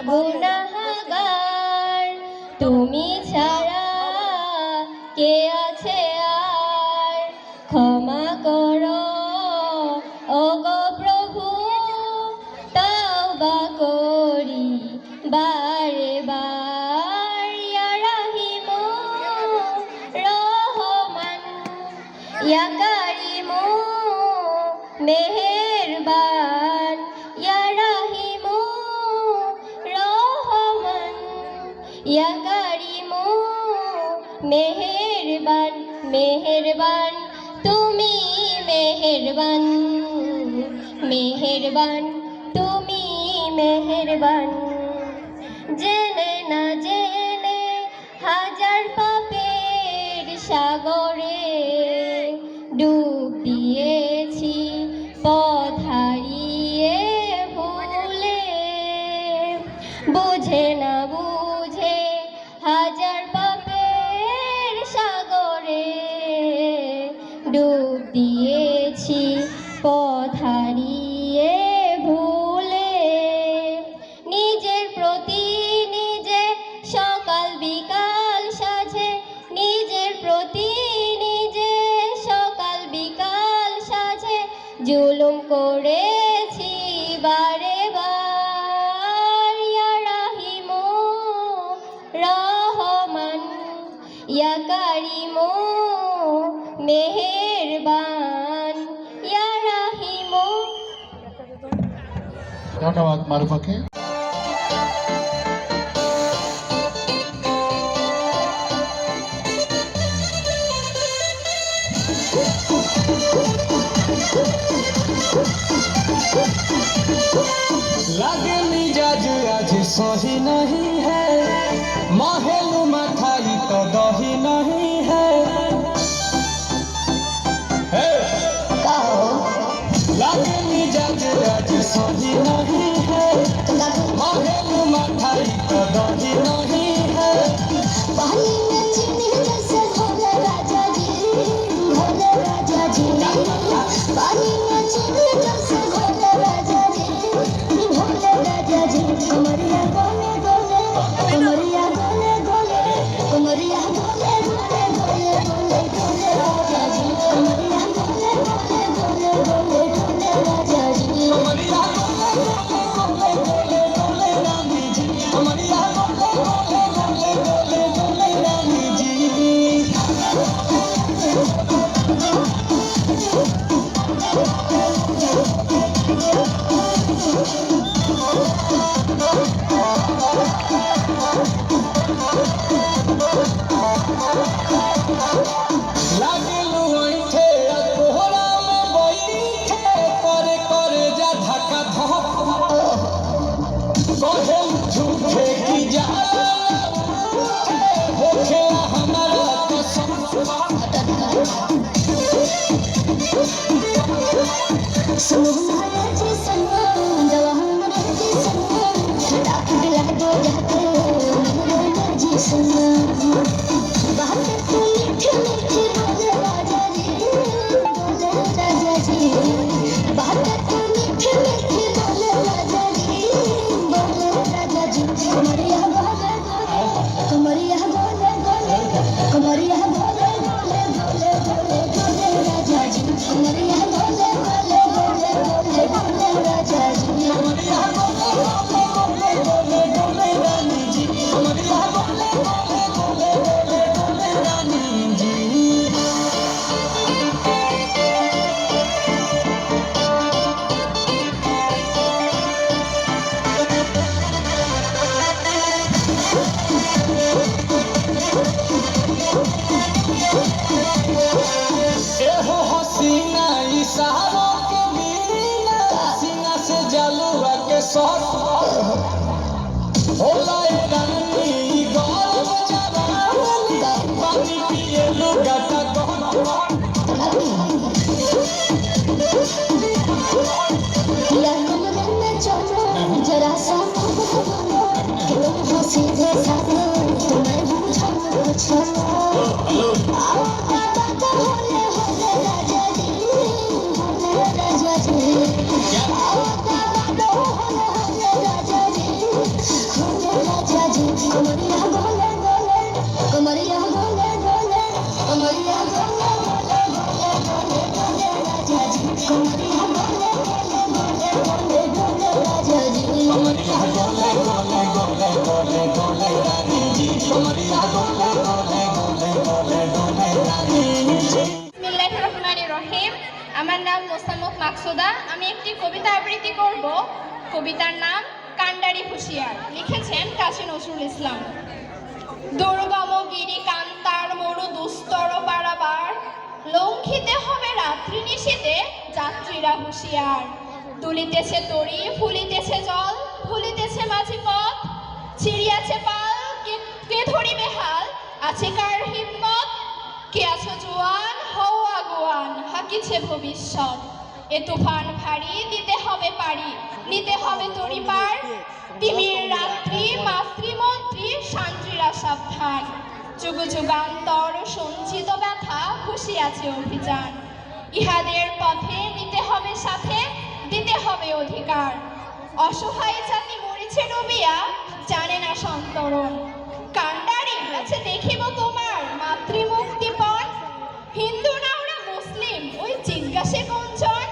গুনাহগার তুমি ছাড়া কে আছে আর ক্ষমা করো ওগো প্রভু তওবা করি বারে বার ইয়া রাহিমু রহমান ইয়া কারিমু মেহেরবান ইয়া রাহিমু রহমান ইয়া কারিমু মেহেরবান মেহেরবান তুমি মেহেরবান মেহেরবান তুমি মেহেরবান জেনে না জেনে হাজার পাপের সাগরে ডুব দিয়েছি পথ হারিয়ে ভুলে বুঝে না বুঝে হাজার পাপের সাগরে ডুব দিয়েছি পথ হারিয়ে ভুলে নিজের প্রতি নিজে সকাল বিকাল সাজে নিজের প্রতি নিজে সকাল বিকাল সাজে জুলুম করেছি বারে বার ইয়া রাহিমু রহমান ইয়া কারিমু মেহেরবান ইয়া রাহিমু। ধন্যবাদ মারুফাকে। लगे मिजाज आज सही नहीं है महल मठाई तो दही नहीं है लगे मिजाज आज सही नहीं है महल मठाई तो दही नहीं है पानी में चीनी जैसे भोले राजा जी भोले राजा जी पानी में चीनी जैसे भोले राजा जी भोले राजा जी कुमरिया गोले गोले कुमरिया गोले गोले कुमरिया गोले गोले गोले गोले गोले राजा जी कुमरिया गोले गोले गोले गोले गोले राजा जी कुमरिया गोले गोले गोले गोले रानी जी कुमरिया गोले गोले गोले गोले गोले रानी जी लागलू ओइठे कोहरा में बैठे करे करे जा धक्का धक कहे झूठे की जाला होखे हमारा कसम सुनो जी सुनो जवान जी सुनो रात दिला दो जाते जी सुनो बात तो मीठी मीठी बोले राजा जी बात तो मीठी मीठी बोले राजा जी कुमरिया बोले कुमरिया बोले बोले कुमरिया बोले बोले बोले बोले बोले राजा जी कुमरिया बोले बोले बोले बोले बोले राजा जी कुमरिया बोले बोले बोले बोले रानी जी कुमरिया बोले बोले बोले बोले बोले रानी जी एहो हसीना इशारों के बिना सीना से जलवा के शॉट होला रानी गौरव जवानी पानी पिए लुगा का या कमरे में चलो जरा सा सीधे साधे तुम्हें बुझो छो आओ बाबा होले होले আমার নাম মোসাম্মত মাকসুদা। আমি একটি কবিতা আবৃত্তি করব। কবিতার নাম কান্ডারি হুঁশিয়ার, লিখেছেন কাজী নজরুল ইসলাম। দুর্গম গিরি কান্তার মরু দুস্তর পারাবার, লঙ্ঘিতে হবে রাত্রি নিশীতে যাত্রীরা হুঁশিয়ার। দুলিতেছে তরি, ফুলিতেছে জল, ভুলিতেছে মাঝি পথ, ছিড়িয়াছে পাল, কে ধরিবে হাল, আছে কার হিম্মত? কে আছো জোয়ান, হও আগুয়ান, হাকিছে ভবিষ্যৎ। এ তুফান ভারী, দিতে হবে পারি, নিতে হবে তরি পার। তিমির রাত্রি, মাতৃমন্ত্রী, শান্তিরা সাবধান। যুগ যুগান্তর সঞ্চিত ব্যথা, খুশি আছে অভিযান। ইহাদের পথে নিতে হবে সাথে, দিতে হবে অধিকার। অসহায় জাতি মরিছে ডুবিয়া, জানে না সন্তরণ। কান্ডারি আছে দেখিব তোমার মাতৃমুক্তিপণ। হিন্দু না ওরা মুসলিম, ওই জিজ্ঞাসে কোনজন?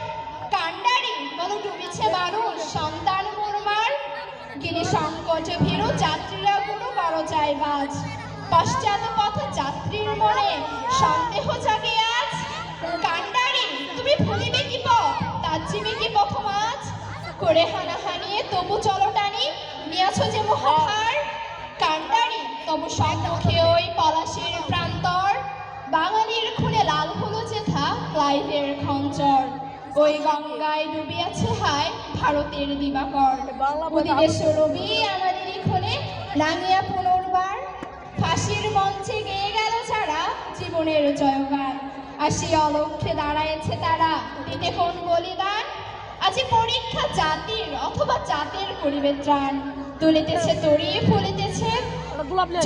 কান্ডারি বল ডুবিছে মানুষ, সন্তান মুরমার। গিরি সংকট ভীরু, যাত্রীরা গুলো বড় যায় বাজ। পশ্চাৎ পথ যাত্রীর মনে সন্দেহ জাগে আজ। কান্ডারি তুমি ভুলিবে কি পথ, তাজ্জিবে কি প্রথম আজ? করে হানাহানিয়ে তবু চলো টানি, নিয়াছ যে মহাভার। কান্ডারি তবু সম্মুখে ওই পলাশির প্রান্তর, বাঙালির খুনে লাল হলো যেথা ক্লাইভের খঞ্চর। ওই গঙ্গায় ডুবিয়াছে হায় ভারতের দিবাকর, ওদিদেশ রবি আমাদেরই খুনে রাঙিয়া পুনর্বার। ফাঁসির মঞ্চে গেয়ে গেল যারা জীবনের জয়গান, আসি অলক্ষ্যে দাঁড়ায়েছে তারা, দিতে কোন বলিদান? আজি পরীক্ষা জাতির অথবা জাতের করিবে ত্রাণ। তুলিতেছে তরি, ফুলিতেছে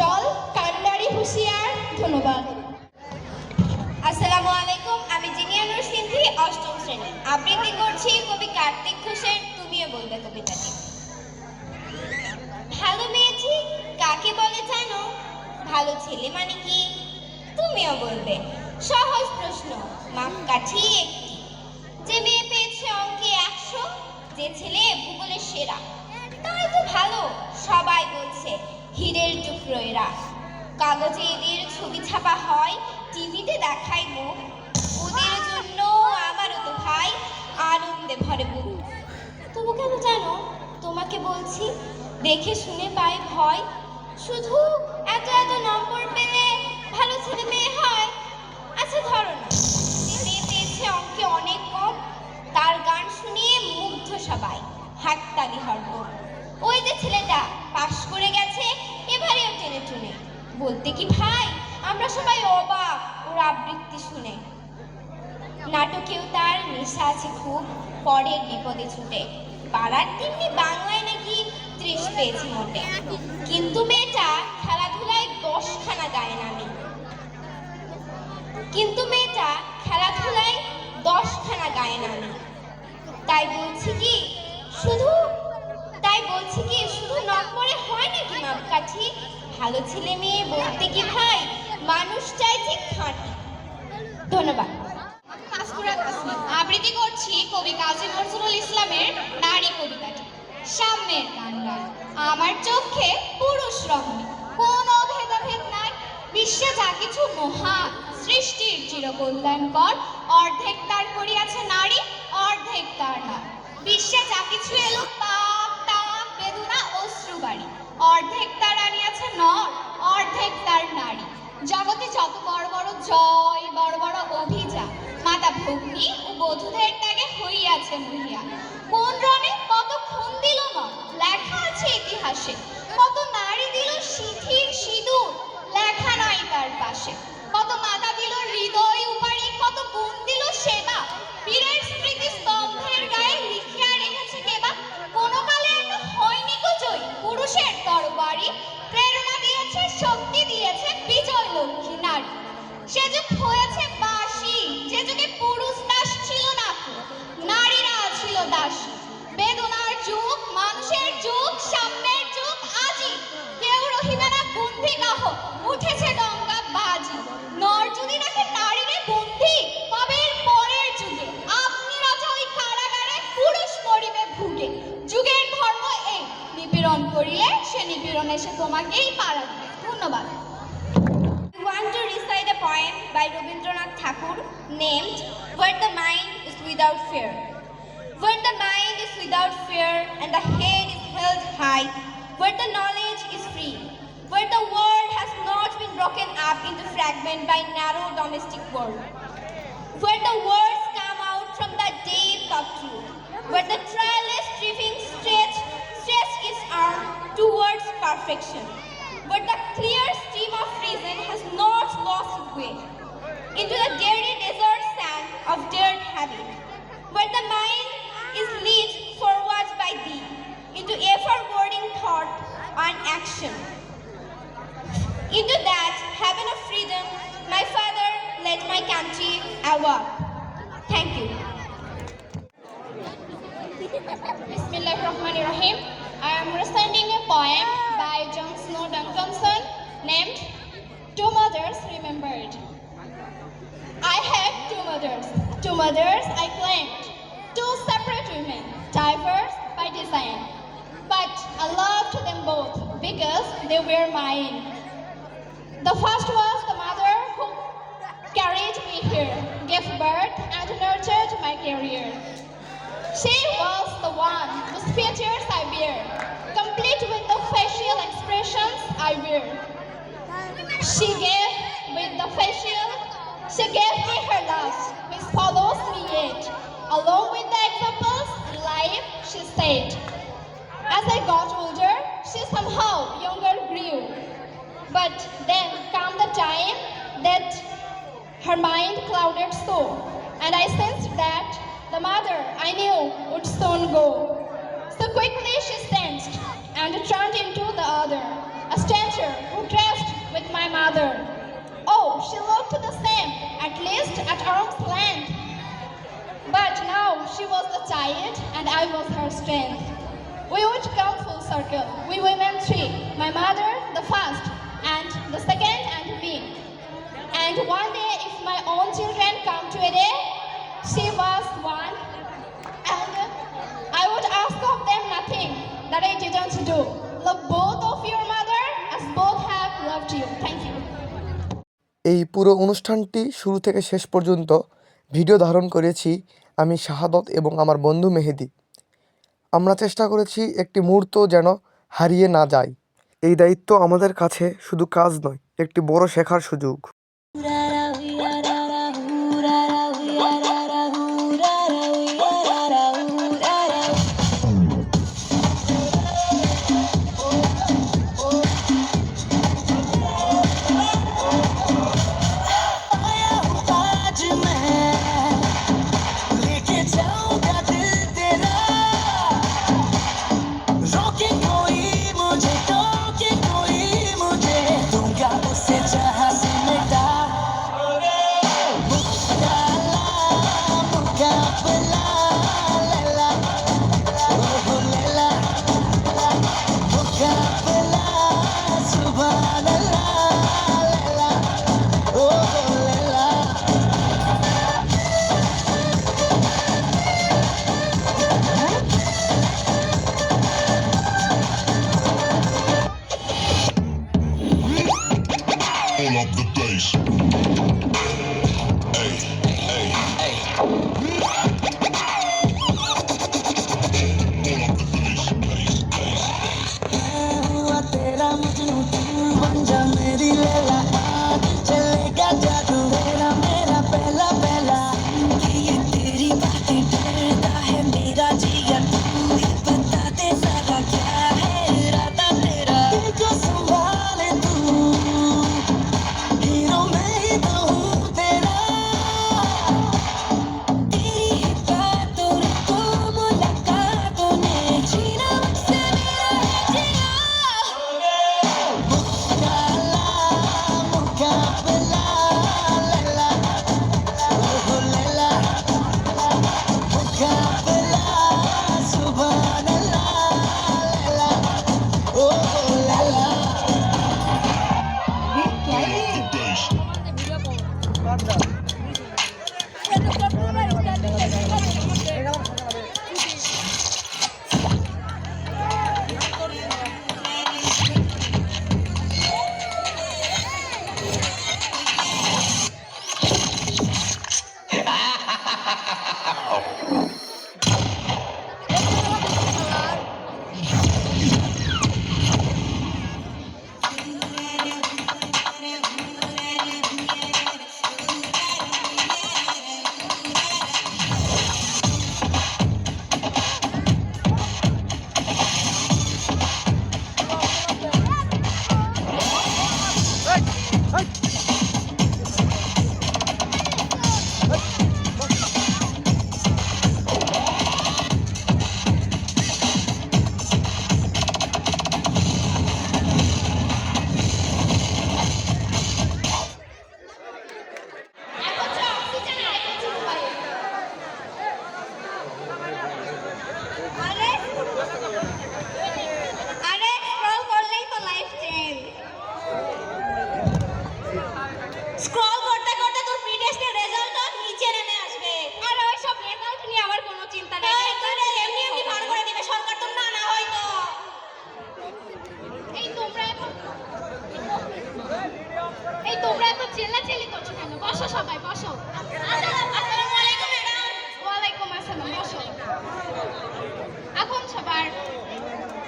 জল, কান্ডারি হুঁশিয়ার। ধন্যবাদ। আসসালামু আলাইকুম, আমি জিনিয়ানুর সিন্ধি, অষ্টম শ্রেণী। আবৃত্তি করছি কবি কার্তিক ঘোষের তুমিও বলবে কবিতাটি। ভালো মেয়েটি কাকে বলে জানো? ভালো ছেলে মানে কি? তুমিও বলবে। সহজ প্রশ্ন, মাপকাঠি একটি। যে মেয়ে পেয়েছে অঙ্কে 100, যে ছেলে ভূগোলের সেরা, তাই তো ভালো, সবাই বলছে হীরের টুকরো এরা। কাগজে এদের ছবি ছাপা হয়, টিভিতে দেখাই মুখ। ওদের জন্য আমারও তো ভাই আনন্দে ভরে বুক। তবু কেন জানো তোমাকে বলছি, দেখে শুনে পাই ভয়। শুধু এত এত নম্বর পেলে ভালো ছেলে মেয়ে হয়? আচ্ছা ধরো না, যে মেয়ে পেয়েছে অঙ্কে অনেক কম, তার গান শুনিয়ে মুগ্ধ সবাই, হাততালি হরদম। ওই যে ছেলেটা পাশ করে গেছে এবারেও টেনে টুনে, বলতে কি ভাই আমরা সবাই অবাক ওর আবৃত্তি শুনে। নাটকেও তার নেশা আছে খুব, পরের বিপদে ছুটে। পাড়ার তেমনি বাংলায় নাকি 30 পেয়েছি মোটে, কিন্তু মেয়েটা খেলাধুলায় 10খানা গায়ে নামে। কিন্তু মেয়েটা খেলাধুলায় 10খানা গায়ে নামে। তাই বলছি কি শুধু নম্বরে হয় নাকি মাপকাঠি? ভালো ছেলে মেয়ে বলতে কি ভাই মানুষ চাইছে খাঁটি। ধন্যবাদ। আবৃত্তি করছি কবি কাজী নজরুল ইসলামের নারী কবিতাটি। সাম্যের কান্ডার, আমার চোখে পুরুষ রমণী, কোনো ভেদাভেদ নাই। বিশ্বে যা কিছু মহান, সৃষ্টির চিরকল্যাণকর, অর্ধেক তার করিয়াছে নারী, অর্ধেক তার না। বিশ্বে যা কিছু এলো তাপ তাপ বেদনা অশ্রুবাড়ি, অর্ধেক তার আনিয়াছে নর, অর্ধেক তার নারী। জগতে যত বড় বড় জয়, বড় বড় অভিযান, মাতা ভগ্নী ও বধূদের ত্যাগে হইয়াছে মহিয়া। কোন রণে কত খুন দিল না, লেখা আছে ইতিহাসে। কত নারী দিল সিঁথির সিঁদুর, লেখা নাই তার পাশে। কত মাতা দিল হৃদয় উপারি, কত বোন দিল সেবা। বীরের স্মৃতি স্তম্ভের গায়ে লিখিয়া রেখেছে কেবা। কোনো কালে একটা হয়নি গো জয় পুরুষের তরবারি, প্রেরণা দিয়েছে, শক্তি দিয়েছে বিজয় লক্ষ্মী নারী। সে যুগ হয়েছে বাসি, যে যুগে পুরুষ দাস ছিল না, নারীরা ছিল দাসী। বেদনার যুগ, মানুষের যুগ, সাম্যের যুগ আজি। কেউ রহিবে না বন্দি কাহ, উঠেছে ডঙ্গা বাজি। নর যদি রাখে নারীরে বন্দি, তবে এর পরের যুগে আপনি রাজা ওই কারাগারে, পুরুষ মরিবে ভুগে। যুগের ধর্ম এই, নিপীড়ন করিলে সে নিপীড়ন এসে তোমাকেই পাড়া দিবে। ধন্যবাদ। I want to recite a poem by Rabindranath Tagore named Where the Mind is without fear. Where the mind is without fear and the head is held high, where the knowledge is free, where the world has not been broken up into fragments by narrow domestic world, where the words come out from the depth of truth, where the tireless striving stretch its arm towards perfection, where the clear stream of reason has not lost its way into the dirty desert sand of dared habit, where the mind is led forward by thee into ever-wording thought and action. Into that heaven of freedom, my Father led my country awake. Thank you. Bismillahirrahmanirrahim. I am reciting a poem by John Snow Duncanson named Two Mothers Remembered. I had two mothers. Two mothers I claimed. Two separate women, diverse by design. But I loved them both because they were mine. The first was the mother who carried me here, gave birth and nurtured my career. She was the one whose features I bear, complete with the facial expressions I wear. She gave me her love, which follows me yet. Along with the examples in life, she said. As I got older, she somehow younger grew. But then came the time that her mind clouded so, and I sensed that the mother I knew would soon go. So quickly she sensed and turned into the other, a stranger who dressed with my mother. Oh, she looked the same, at least at arm's length. But now she was the child and I was her strength. We would come full circle, we women three, my mother, the first, and the second, and me. And one day, if my own children come to a day, she was one, and I would ask of them nothing that I didn't do. Love both of your mother as both have loved you. Thank you. এই পুরো অনুষ্ঠানটি শুরু থেকে শেষ পর্যন্ত video ধারণ করেছি আমি শাহাদত এবং আমার বন্ধু মেহেদি। আমরা চেষ্টা করেছি একটি মুহূর্ত যেন হারিয়ে না যায়। এই দায়িত্ব আমাদের কাছে শুধু কাজ নয়, একটি বড় শেখার সুযোগ।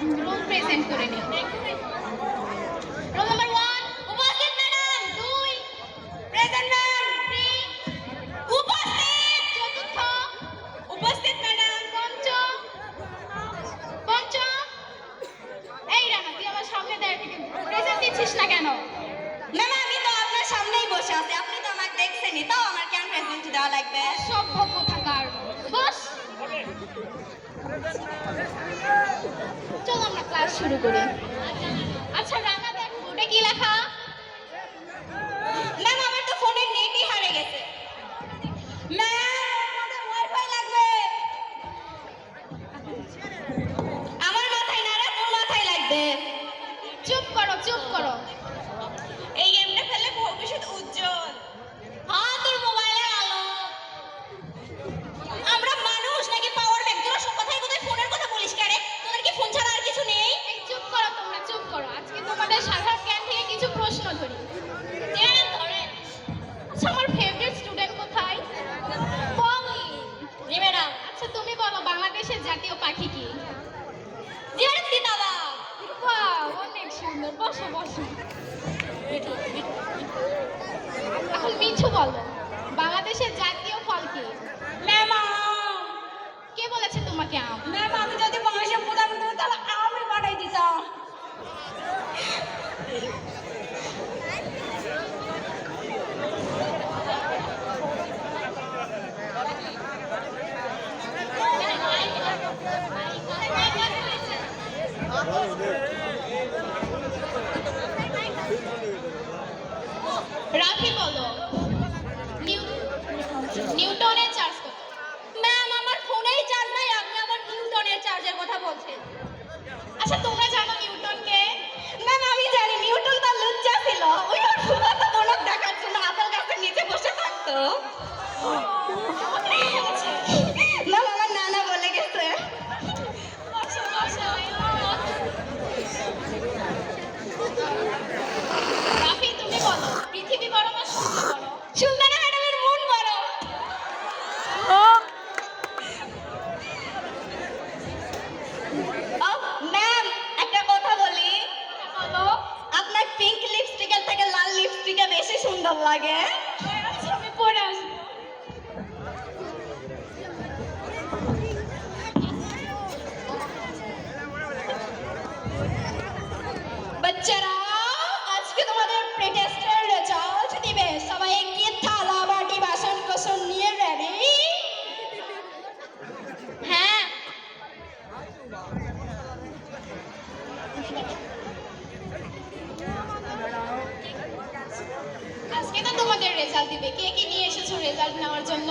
রোল প্রেজেন্ট করে নিই। রোল নাম্বার 1 উপস্থিত ম্যাডাম। 2 present ma'am. 3 উপস্থিত। চতুর্থ উপস্থিত ম্যাডাম। পঞ্চম এই রানা, তুই আমার সামনে দাঁড়িয়ে থেকে প্রেজেন্ট দিচ্ছিস না কেন? ম্যাম আমি তো আপনার সামনেই বসে আছি, আপনি তো আমাকে দেখছেনই, তাও আমার কেন প্রেজেন্ট দেওয়া লাগবে? সভ্য কোথাকার। বস। চল আমরা ক্লাস শুরু করি। আচ্ছা রানা, দেখ বোর্ডে কি লেখা? ম্যাম আমার তো ফোনের নেটই হারিয়ে গেছে। ম্যাম আমাদের ওয়াইফাই লাগবে। আমার মাথায় না রে, তোর মাথায় লাগবে। চুপ করো, চুপ করো। এই গেমটা খেললে ভবিষ্যৎ উজ্জ্বল। হ্যাঁ তোর মোবাইলের আলো। আমরা মানুষ নাকি পাওয়ার ব্যাংক? তোরা সব কথাই কোথায় ফোনের কথা বলিস কেন? তোদের কি ফোন ছাড়া আর কিছু নেই? এই চুপ করো তোমরা, চুপ করো। আজকে তোমাদের সাধারণ জ্ঞান থেকে কিছু প্রশ্ন ধরি। ধরে আচ্ছা আমার ফেভারিট স্টুডেন্ট কোথায়? পলি। জি ম্যাডাম। আচ্ছা তুমি বলো বাংলাদেশের জাতীয় পাখি কি? জি ম্যাডাম সীতাবা। বাহ, অনেক সুন্দর। বসো বসো। এখন মিঠু বলো বাংলাদেশের জাতীয় ফল কি? ম্যাম কে বলেছে তোমাকে আম? ম্যাম আমি যদি বাংলাদেশে প্রধানমন্ত্রী হতাম, তাহলে আমি পাঠাই দিতাম। রাফি বলো নিউটনের চার্জ কত? ম্যাম আমার ফোনেই চার্জ নাই, আপনি আবার নিউটনের চার্জের কথা বলছেন। আচ্ছা তোমরা জানো নিউটনকে? ম্যাম আমি জানি, নিউটন তার লজ্জা ছিল, ওই ওর ফুফাতো বোনকে দেখার জন্য আপেল গাছের নিচে বসে থাকতো। ম্যাম আমার নানা বলে গেছে। বসো বসো। রাফি তুমি বলো পৃথিবী বড় না সূর্য বড়? সুলতানা ম্যাডামের মন বড়। ম্যাম একটা কথা বলি। বলো। আপনার পিঙ্ক লিপস্টিকের থেকে লাল লিপস্টিকে বেশি সুন্দর লাগে। আচ্ছা আমি পরে আসবো। বাচ্চারা আজকে তোমাদের প্রিটেস্টের রেজাল্ট দিবে, সবাই কি থালা বাটি বাসন কোসন নিয়ে রেডি? হ্যাঁ। আজকে তো তোমাদের রেজাল্ট দিবে। কে কি নিয়ে এসেছো রেজাল্ট নেওয়ার জন্য?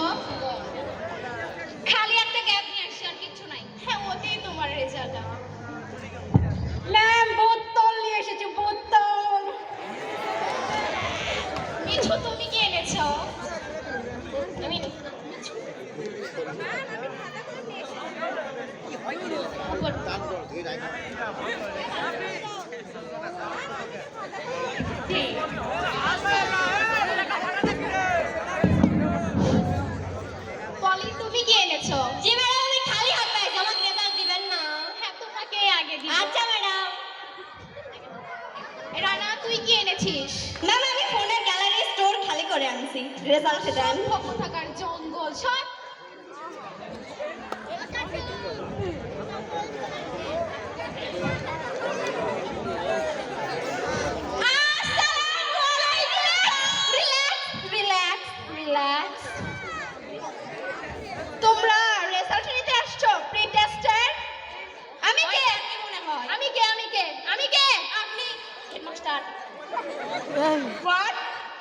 খালি একটা ক্যাপ নিয়ে আসছি, আর কিছু নাই। হ্যাঁ ওতেই তোমার রেজাল্ট। ম্যাম বোতল নিয়ে এসেছি, বোতল। মিঠু তুমি কি এনেছো? আমি পলি তুমি কি এনেছো? জি ম্যাডাম আমি খালি হাতে আছি, আমাকে রেজাল্ট দিবেন না? হ্যাঁ তোমাকে আগে দিব। আচ্ছা ম্যাডাম। রানা তুই কি এনেছিস? ম্যাম আমি ফোনের গ্যালারি স্টোর খালি করে আনছি, রেজাল্ট দেন। কোথাকার জঙ্গল সব। রিল্যাক্স। তোমরা রেজাল্ট নিতে আসছো প্রি টেস্টের? আমি কে? কি মনে হয়? আমি কে? আমি কে? আমি কে? আপনি হেডমাস্টার। হোয়াট?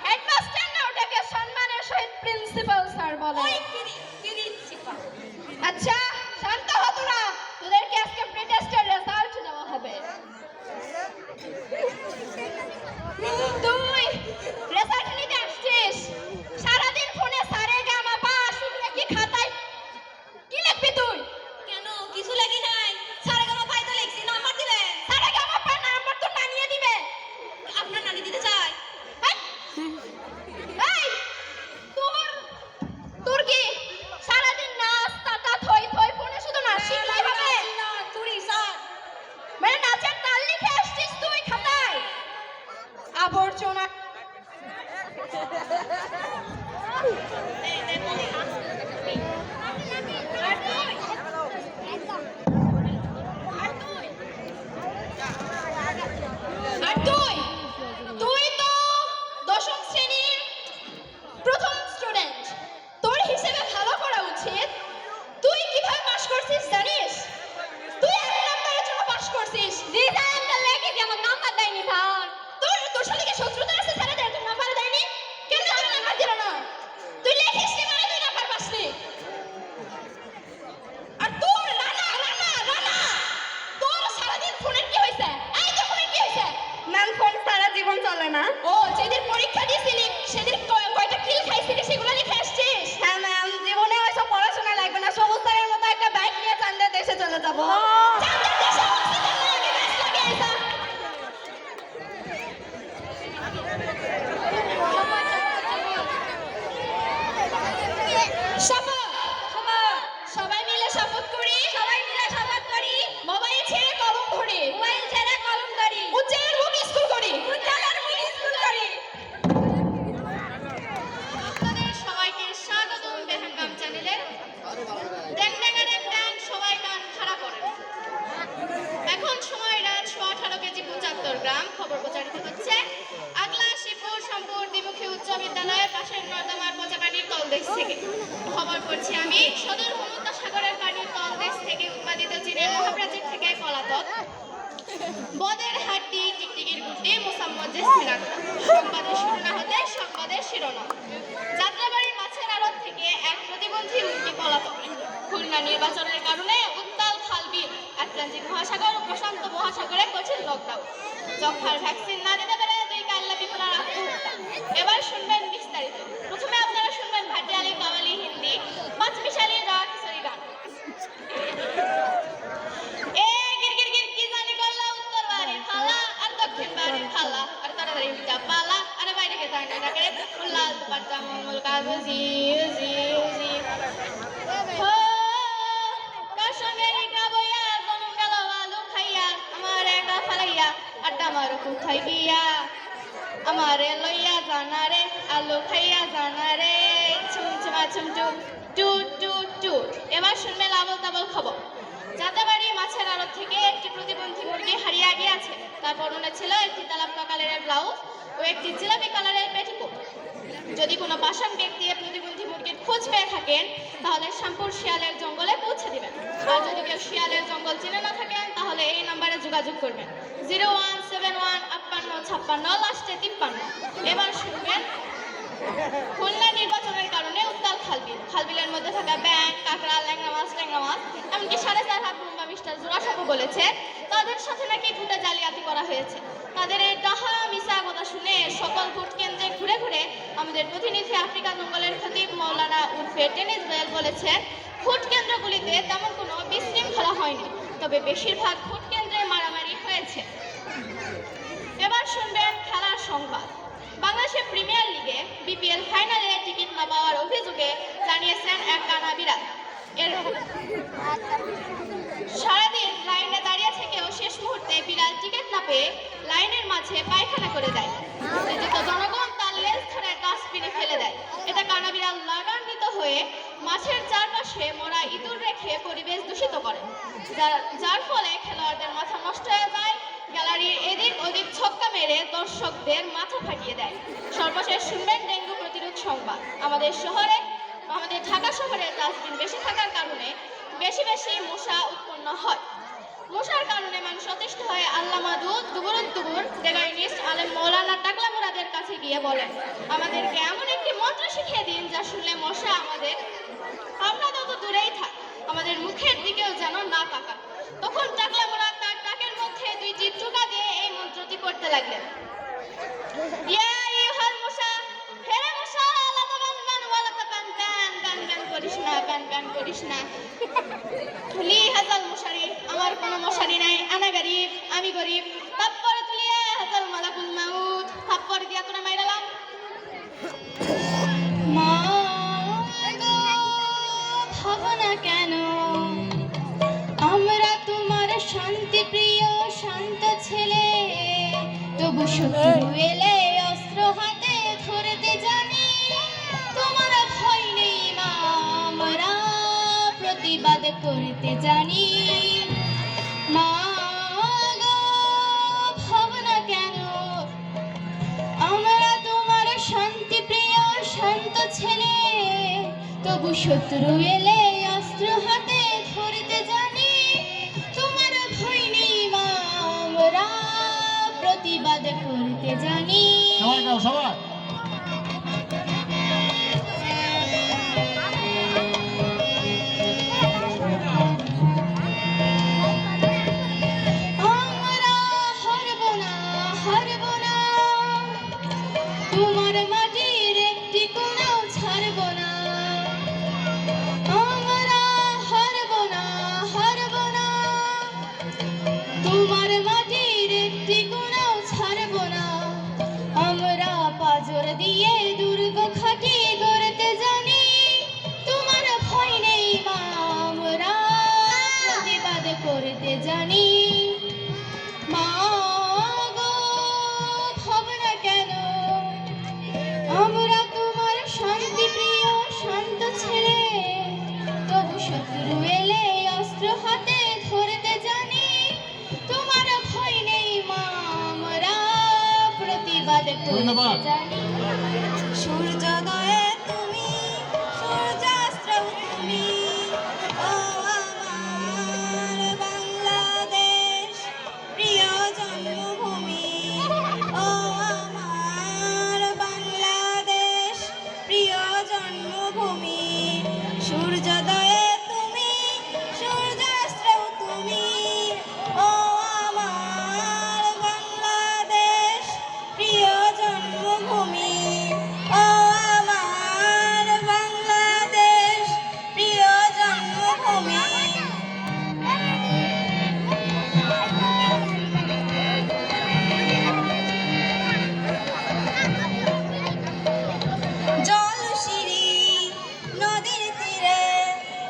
হেডমাস্টার না, ওটাকে সম্মানের সহিত প্রিন্সিপাল স্যার বলে। ওই প্রিন্সিপাল। আচ্ছা শান্ত হ তোরা, তোদেরকে আজকে প্রি টেস্টের রেজাল্ট দেওয়া হবে। তুই রেজাল্ট নিতে আসছিস, সারাদিন ফোনে সারে গামা পা শিখলে কি খাতায় কি লিখবি তুই? কেন কিছু লাগি নাই? সারেগামা পাই তো লিখছি, নাম্বার দিবেন? সারে গামা পা নাম্বার তো নানিয়ে দিবে। আপনার নানি দিতে চাই? এই তোর কি সারাদিন নাচ টাটা থই থই ফোনে শুধু নাচ শিখলেই হবে? চুরি স্যার। জি স্যার আঙ্কেল লেখেছি, আমার নাম্বার দেয়নি স্যার। তোর সাথে কি শত্রুতা আছে স্যার? তোর নাম্বার দেয়নি কেন? তোর নাম্বার দিল না? তুই লেখিস নি মানে তুই নাম্বার পাসনি। আর তোর রানা রানা রানা তোর সারাদিন ফোনের কি হইছে? এই তোর ফোনের কি হইছে? ম্যাম ফোন সারা জীবন চলে না। ও যেদিন পরীক্ষা দিছিলি সেদিন কয়টা কিল খাইছিলি সেগুলো লিখে আসছিস? হ্যাঁ ম্যাম, জীবনে ওইসব পড়াশোনা লাগবে না, সবুজ স্যারের মতো একটা বাইক নিয়ে চান্দের দেশে চলে যাবো। চান্দের দেশে অক্সিজেন লাগে, গ্যাস লাগে আইসা। শপথ সবাই মিলে শপথ করি, সবাই মিলে শপথ করি। মোবাইল ছেড়ে কলম ধরি, মোবাইল ছেড়ে কলম ধরি। উচ্চের মুখ স্কুল করি, উচ্চের মুখ স্কুল করি। আপনাদের সবাইকে স্বাগতম বেহঙ্গাম চ্যানেলে। ড্যাং ড্যাং ড্যাং ড্যাং, সবাই কান খাড়া করেন। এখন সময় রাত 18 কেজি 75 গ্রাম। খবর প্রচারিত হচ্ছে আগলা শিবপুর সম্পুর দ্বিমুখী উচ্চ বিদ্যালয়ের পাশের নর্দমার পচা পানির তলদেশ থেকে। খবর করছি আমি সদর ভূমধ্য সাগরের পানির তলদেশ থেকে উৎপাদিত চীনের মহাপ্রাচীর থেকে পলাতক বদের হাড্ডি টিকটিকির গুটি মোসাম্মদ জেসমিনার। সংবাদের শুরু না হতে সংবাদের শিরোনাম। যাত্রাবাড়ির মাছের আড়ত থেকে এক প্রতিবন্ধী মুরগি পলাতক। খুলনা নির্বাচনের কারণে উত্তাল খালবিল আটলান্টিক মহাসাগর ও প্রশান্ত মহাসাগরে কঠিন লকডাউন। যক্ষ্মার ভ্যাকসিন না দিতে পেরে দুই কাল্লা বিপুলার আত্মহত্যা। এবার শুনবেন বিস্তারিত। প্রথমে আপনারা শুনবেন ভাটিয়ালি কাওয়ালি হিন্দি পাঁচমিশালি রা কিশোরী গান। এ গির গির গির কি জানি করলা উত্তর বাড়ির খালা আর দক্ষিণ বাড়ির খালা আর তাড়াতাড়ি উল্টা পালা আর বাইরে কে তাই না ডাকে লাল দুপাট্টা মঙ্গল কাগজি জি জি হো কার সঙ্গে রিকা বইয়া জনম গেল আলু খাইয়া আমার একা ফালাইয়া আড্ডা মারো কোথায় গিয়া আমারে লইয়া জানা রে আলু খাইয়া জানা রে চুমচুমা চুমচুম টুট টুট টুট। এবার শুনবেন আবল তাবল খবর। যাত্রাবাড়ি মাছের আড়ত থেকে একটি প্রতিবন্ধী মুরগি হারিয়ে গিয়েছে। তার পরনে ছিল একটি তালাপ্পা কালারের ব্লাউজ ও একটি জিলাপি কালারের পেটিকোট। যদি কোনো পাষাণ ব্যক্তি প্রতিবন্ধী মুরগির খোঁজ পেয়ে থাকেন তাহলে শ্যামপুর শিয়ালের জঙ্গলে পৌঁছে দিবেন। আর যদি কেউ শিয়ালের জঙ্গল চিনে না থাকেন তাহলে এই নম্বরে যোগাযোগ করবেন 0171 5856 লাস্টে 53। এবার শুনবেন খুলনা নির্বাচনের কারণে উত্তাল খালবিল। খালবিলের মধ্যে থাকা ব্যাঙ, কাঁকড়া, ল্যাংড়া মাছ, ট্যাংরা মাছ এমনকি 4.5 হাত লম্বা মিস্টার জোড়াসাঁকো বলেছে তাদের সাথে নাকি ভোটে জালিয়াতি করা হয়েছে। তাদের এই ডাহা মিশা কথা শুনে সকল ভোট কেন্দ্রে ঘুরে ঘুরে আমাদের প্রতিনিধি আফ্রিকা জঙ্গলের খতিব মৌলানা উর্ফে টেনিস বেল বলেছেন ভোট কেন্দ্রগুলিতে তেমন কোনো বিশৃঙ্খলা হয়নি, তবে বেশিরভাগ ভোট কেন্দ্রে মারামারি হয়েছে। এবার শুনবেন খেলার সংবাদ। বাংলাদেশের প্রিমিয়ার লিগে বিপিএল ফাইনালে টিকিট না পাওয়ার অভিযোগে জানিয়েছেন এক কানা বিড়াল। সারাদিন লাইনে দাঁড়িয়ে থেকেও শেষ মুহূর্তে বিড়াল টিকিট না পেয়ে লাইনের মাঝে পায়খানা করে দেয়। এতে জনগণ তার লেজ ধরে ডাস্টবিনে ফেলে দেয়। এটা কানা বিড়াল লাগান্বিত হয়ে মাঠের চারপাশে মরা ইঁদুর রেখে পরিবেশ দূষিত করে, যার ফলে খেলোয়াড়দের মাথা নষ্ট হয়ে যায়। গ্যালারির এদিক ওদিক ছক্কা মেরে দর্শকদের মাথা ফাটিয়ে দেয়। সর্বশেষ শুনবেন ডেঙ্গু প্রতিরোধ সংবাদ। আমাদের ঢাকা শহরে ডাস্টবিন বেশি থাকার কারণে বেশি বেশি মশা উৎপন্ন হয়। মশার কারণে মানুষ অতিষ্ঠ হয়ে আল্লামা দুবুর ডেগাইনিস্ট আলেম মৌলানা টাকলা মুরাদের কাছে গিয়ে বলেন আমাদেরকে এমন একটি মন্ত্র শিখিয়ে দিন যা শুনলে মশা আমরা তত দূরেই থাক, আমাদের মুখের দিকেও যেন না তাকায়। তখন টাকলা মুরাদ তার টাকের মধ্যে 2টি টোকা দিয়ে এই মন্ত্রটি করতে লাগলেন। ইয়া আইয়ুহাল মুসা, হে মুসা, লা তাবান্নান ওয়া লা তাবান্নান, গান করিস না, গান করিস না। তুলি হাজাল মশারি, আমার কোনো মশারি নাই, আনা গরিব, আমি গরিব। তারপর তুলিয়া হাজাল মালাকুল মাউত, তারপর দিয়া তোরা মাইরালাম। মা গো ভাবনা কেন আমরা তোমার শান্তি প্রিয় শান্ত ছেলে, তবু শত্রু এলে অস্ত্র হাতে ধরতে জানি। তোমার ভয় নেই মা, আমরা প্রতিবাদ করতে জানি। মা গো ভাবনা কেন আমরা তোমার শান্তি প্রিয় শান্ত ছেলে, তবু শত্রু এলে অস্ত্র হাতে ধরতে জানি। তোমার ভয় নেই মা, ধরতে জানি। সবাই গাও, সবাই। আমরা হারব না, হারব না, তোমার মাটির একটি কোণাও ছাড়ব না। আমরা হারব না, হারব না, তোমার মাটির একটি কোণাও ছাড়ব না। আমরা পাজর দিয়ে দুর্গ খাটি গড়তে জানি, তোমার ভয় নেই মা, আমরা প্রতিবাদ করতে জানি। মা গো, ভাবনা কেন, আমরা তোমার শান্তি প্রিয় শান্ত ছেলে, তবু শত্রু এলে অস্ত্র হাতে ধরতে জানি। তোমার ভয় নেই মা, আমরা প্রতিবাদ করতে জানি। সূর্যোদয়ে তুমি, সূর্যাস্তেও তুমি, ও আমার বাংলাদেশ প্রিয় জন্মভূমি। ও আমার বাংলাদেশ প্রিয় জন্মভূমি। সূর্যোদয়ে তুমি, সূর্যাস্তেও তুমি, ও আমার বাংলাদেশ প্রিয় জন্মভূমি। ও আমার বাংলাদেশ প্রিয় জন্মভূমি। জলশিরি নদীর তীরে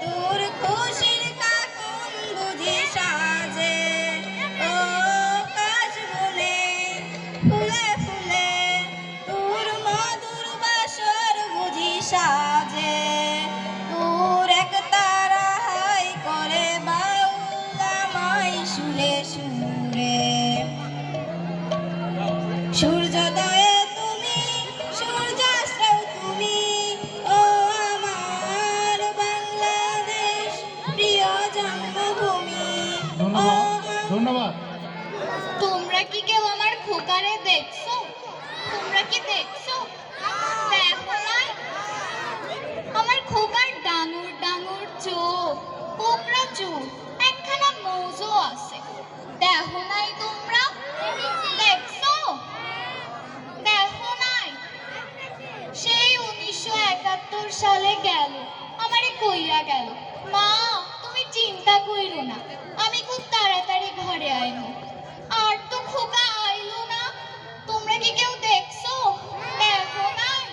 তোর খুশির কাকুন বুঝি সাজে। ও কাশ বনে ফুলে ফুলে তোর মধুর বাসর বুঝি সাজে। তোর এক তারা হাই করে বাউলা মাই সুরে সুরে। সূর্যোদয়ে তুমি, সূর্যাস্তেও তুমি, ও আমার বাংলাদেশ প্রিয় জন্মভূমি। ধন্যবাদ। তোমরা কি কেউ আমার খোকারে দেখছো? তোমরা কি দেখছো? দেখো নাই? আমার খোকার ডাঙর ডাঙর চোখ, কোকড়া চুল, একখানা মৌজো আছে। দেখো নাই তোমরা? দেখছো? দেখো নাই? সেই 1971 সালে গেল, আমারে কইরা গেল, মা তুমি চিন্তা কইরো না, আমি খুব তাড়াতাড়ি ঘরে আইব। আর তো খোকা আইলো না। তোমরা কি কেউ দেখছো? দেখো নাই?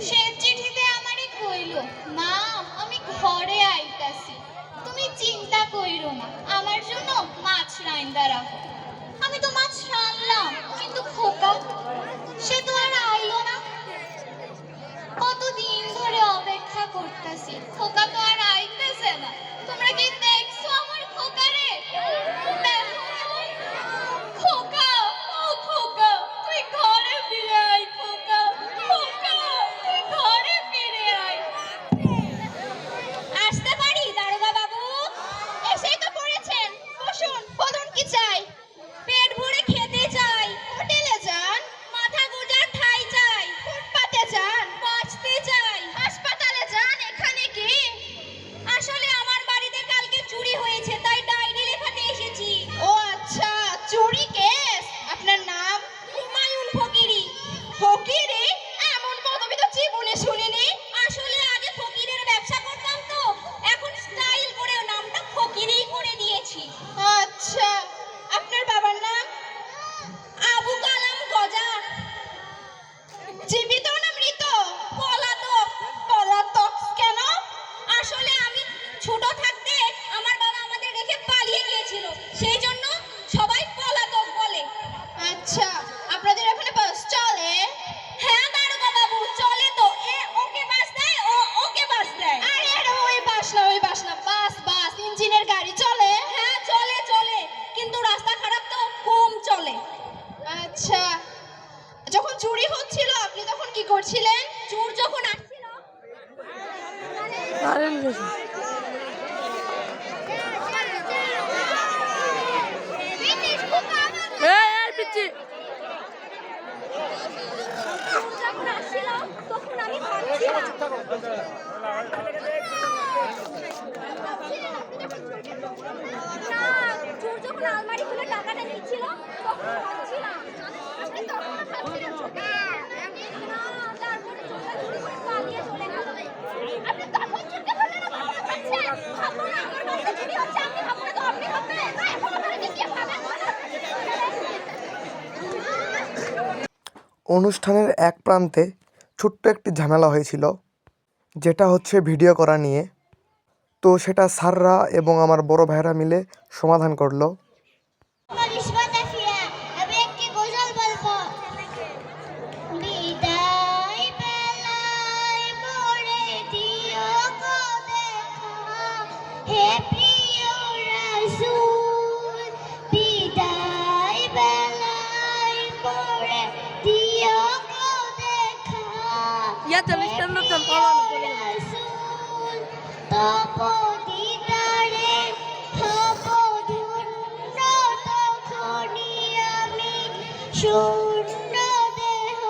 সে চিঠিতে আমারে কইলো, মা আমি ঘরে আইতাছি, তুমি চিন্তা কইরো না, আমার জন্য মাছ রাইন্দা রাখো। আমি তো মাছ রানলাম, কিন্তু খোকা সে তো আর আইলো না। কতদিন ধরে অপেক্ষা করতেছি, খোকা তো আর আইতেছে না। তোমরা কি দেখছো আমার খোকারে? দেখো নাই? খোকা, ও খোকা তুই ঘরে ফিরে আয়। খোকা, খোকা তুই ঘরে ফিরে আয়। আসতে পারি দারোগা বাবু? এসেই তো পড়েছেন, বসুন। বলুন কি চাই? পেট ভরে খেতে চাই, হোটেলে যান। মাথা গোজার ঠাই চাই, ফুটপাতে যান। বাঁচতে চাই, হাসপাতালে যান। এখানে কি? আসলে আমার বাড়িতে কালকে চুরি হয়েছে, তাই ডায়েরি লেখাতে এসেছি। ও আচ্ছা, চুরি কেস। আপনার নাম? হুমায়ুন ফকিরি। ফকিরি? এমন পদবি তো জীবনে শুনিনি। আসলে আগে ফকিরের ব্যবসা করতাম তো, এখন স্টাইল করে নামটা ফকিরি করে দিয়েছি। আচ্ছা, আপনার বাবার নাম? আবু কালাম গজা। জীবিত না মৃত? পলাতক। পলাতক কেন? আসলে আমি ছোট থাকতে আমার বাবা আমাদের রেখে পালিয়ে গিয়েছিল, সেই জন্য সবাই পলাতক বলে। আচ্ছা, আপনাদের এখানে বাস চলে? হ্যাঁ দারোগা বাবু, চলে তো। ওকে বাস দেয়, ওকে বাস দেয়। আরে আরে ওই বাস না, ওই বাস না, বাস বাস ইঞ্জিনের গাড়ি চলে। হ্যাঁ চলে চলে, কিন্তু রাস্তা খারাপ তো কম চলে। আচ্ছা, যখন চুরি হচ্ছিল আপনি তখন কি করছিলেন? চোর যখন আসছিল যখন আলমারি খুলে টাকাটা নিচ্ছিল তখন ভাবছিলাম আপনি তখন ভাবছিলেন না তারপরে চুরি করে পালিয়ে চলে গেল আপনি তখন চুরি করলেন না কখনো ভাবছেন ভাবো না আমার কাছে চুরি হচ্ছে আপনি ভাবো না তো আপনি ভাববেন না এখন আপনারা কি ভাবেন অনুষ্ঠানের এক প্রান্তে ছোট্ট একটি ঝামেলা হয়েছিল, যেটা হচ্ছে ভিডিও করা নিয়ে। তো সেটা স্যাররা এবং আমার বড় ভাইরা মিলে সমাধান করলো। আমি একটি গজল বলবো। বিদায় বেলায় মোরে দিও গো দেখা, হে প্রিয় রাসূল। বিদায় বেলায় মোরে দিও গো দেখা, রাসূল। তপদিদারে হব ধন্য, তখনই আমি শূন্য দেহ।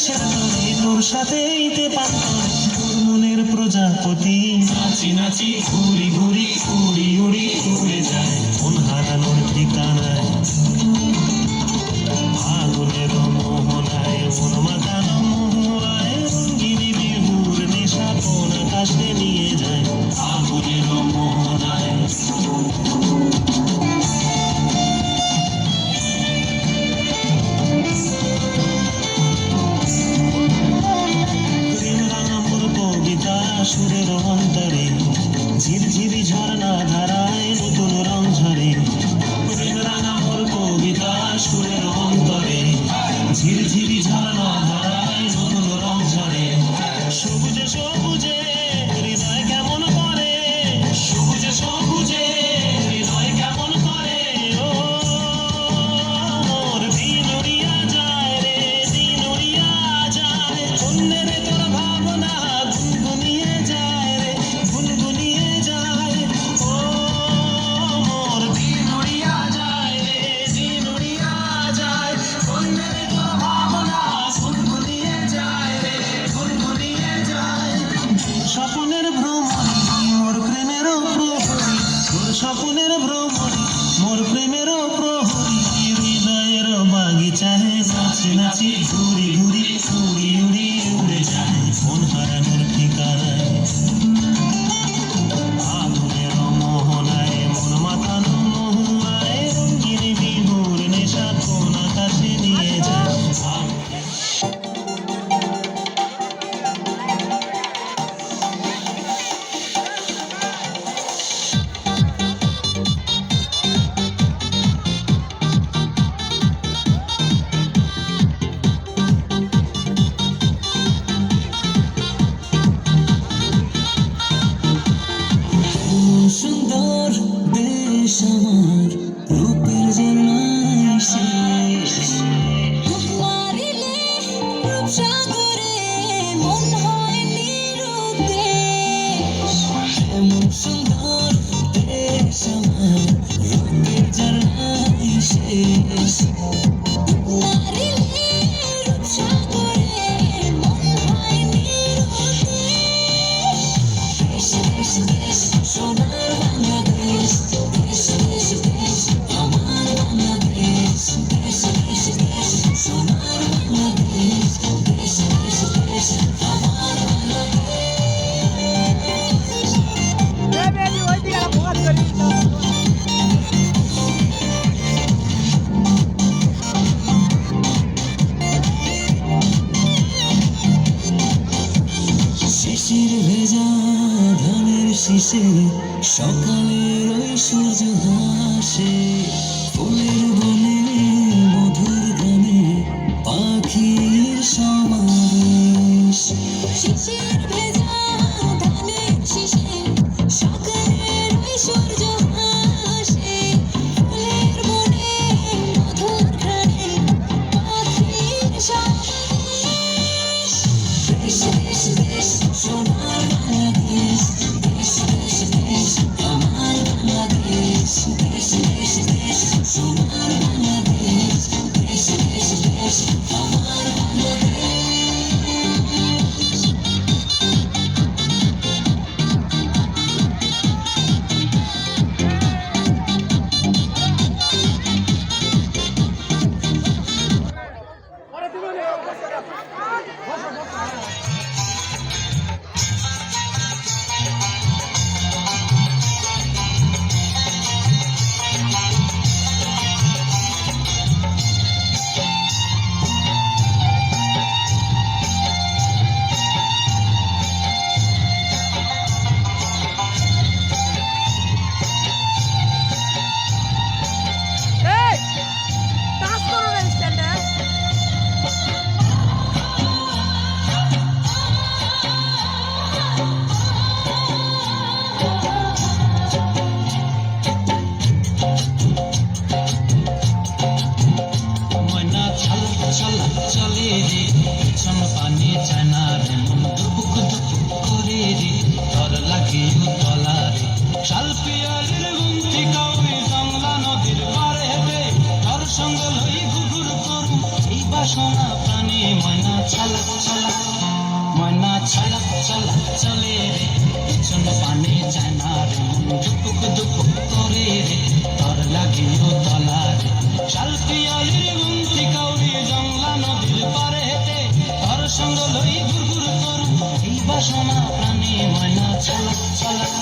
দেশের জমি তোর সাথেইতে পারতাম তোর মনের প্রজাপতি নাচি নাচি ঘুরি ঘুরি উড়ি উড়ি উড়ে যায় মন হারানোর ঠিকানায় আগুনের মোহনায় মন মাতানো মোহনায় রঙ্গিনী বিহুর নেশা কোন আকাশে নিয়ে যায় আগুনের মোহনায় সুরের অন্তরে ঝিরঝিরি ঝর্ণা ধারায় নতুন রং ঝরে প্রেম রাঙা মোর কবিতা সুরের অন্তরে ঝিরঝিরি ঝর্ণা ধারায় নতুন রং ঝরে সবুজে সবুজে হৃদয় কেমন করে সবুজে সবুজে হৃদয় কেমন করে ও মোর দিন উড়িয়া যায় রে দিন উড়িয়া যায় অন্যের তোর ভাবনা গুনগুনিয়ে যায় রে গুনগুনিয়ে যায় ও মোর দিন উড়িয়া যায় রে দিন উড়িয়া যায় অন্যের তোর ভাবনা গুনগুনিয়ে যায় রে গুনগুনিয়ে যায় স্বপ্নের ভ্রমণী মোর প্রেমেরও প্রহরী তোর স্বপ্নের ভ্রমণী মোর প্রেমেরও প্রহরী হৃদয়ের বাগিচায় নাচি নাচি ঘুরি ঘুরি উড়ি উড়ি উড়ে যায় মন হারানোর ঠিকানায় আগুনের মোহনায় মন মাতানো মোহনায় রঙ্গিনী বিহুর নেশা কোন আকাশে নিয়ে যায় সুন্দর দেশ আমার রূপের ঝর্ণায় শেষ মারিলে রূপসাগরে মন হয় নিরুদ্দেশ এমন সুন্দর দেশ আমার রূপের ঝর্ণায় শেষ মারিলে রূপসাগরে মন হয় নিরুদ্দেশ দেশ দেশ দেশ সোনার বাংলাদেশ দেশ দেশ দেশ আমার বাংলাদেশ দেশ দেশ দেশ সোনার বাংলাদেশ দেশ দেশ দেশ আমার বাংলাদেশ শিশির ভেজা ধানের শীষে সকালের ওই সূর্য হাসে ফুলের বনে মধুর গানে পাখির সমাবেশ শিশির ভেজা ধানের শীষে সকালের ওই সূর্য হাসে ফুলের বনে মধুর ঘ্রাণে পাখির সমাবেশ দেশ দেশ দেশ সোনার বাংলাদেশ দেশ দেশ দেশ আমার বাংলাদেশ দেশ দেশ দেশ সোনার বাংলাদেশ দেশ দেশ দেশ আমার বাংলাদেশ সঙ্গ লই ঘুঘুর করুম এই বাসনা প্রাণে ময়না ছলক ছলক ময়না ছলক ছলক চলে রে পিছন পানে যায় না রে মন দুপুক দুপুক করে রে তর লাগিও তলা রে শালপিয়ালির গুন্তি কাউরি জংলা নদীর পারে হেঁটে তর সঙ্গ লই গুরগুর করু এই বাসনা প্রাণে ময়না ছলক ছলক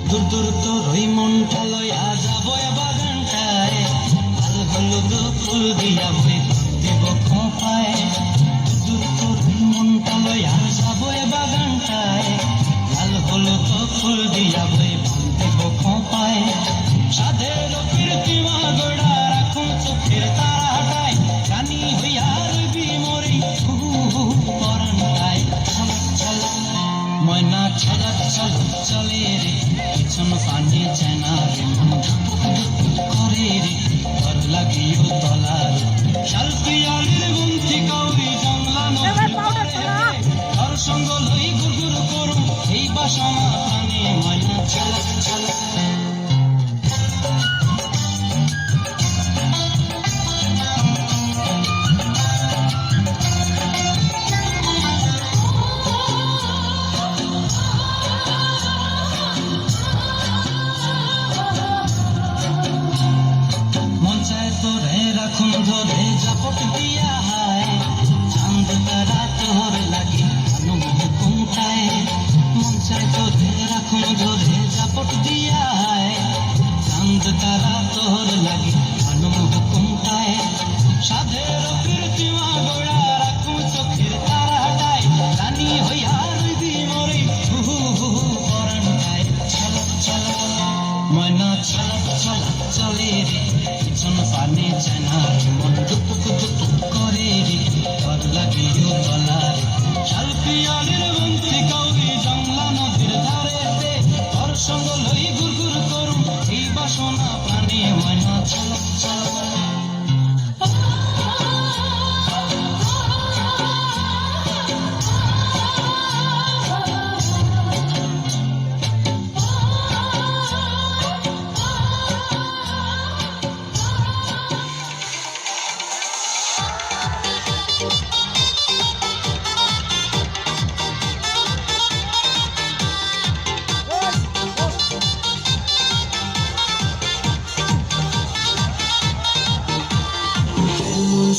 দূর দূর তোর ওই মনটা লইয়া যাব বাগানটায় লাল হলুদ ফুল দিয়া বই দেব খোঁপায় দূর তোর ওই মনটা লইয়া যাব বাগানটায় লাল হলুদ ফুল দিয়া বই দেব খোঁপায় সাধের কীর্তিমা গোড়া রাখুন চোখের তারাটায় রানী হইয়া রইবি মরি পরানটায় ছলক ছলক ময়না ছলক ছলক চলে রে পিছন পানে যায় না রে মন ধুপুক ধুপুক করে রে ঘর লাগিও তলা রে শালপিয়ালির গুন্তি কাউরি জংলা নদীর পারে ঘর সঙ্গ লই গুরগুর করু এই বাসনা প্রাণে ময়না ছলক ছলক রাখুন ধরে জাপট দিয়া হায় চাঁদ তারা তোর লাগে অনুমোদ কুমটায় মন চায় তোরে রাখুন ধরে জাপট দিয়া হায় চাঁদ তারা তোর লাগে অনুমোদ কুমটায় সাধের কীর্তিমা গোড়া রাখুন চোখের তারাটায় রানী হইয়া রইবি মরি পরানটায় ছলক ছলক ময়না ছলক ছলক চলে রে পিছন পানে যায় না রে মন দুপুক দুপুক করে রে ঘর লাগিও তলা রে শালপিয়ালির গুন্তি কাউরি জংলা নদীর ধারে ঘর সঙ্গ লই গুরগুর করু এই বাসনা প্রাণে ময়না ছলক ছলক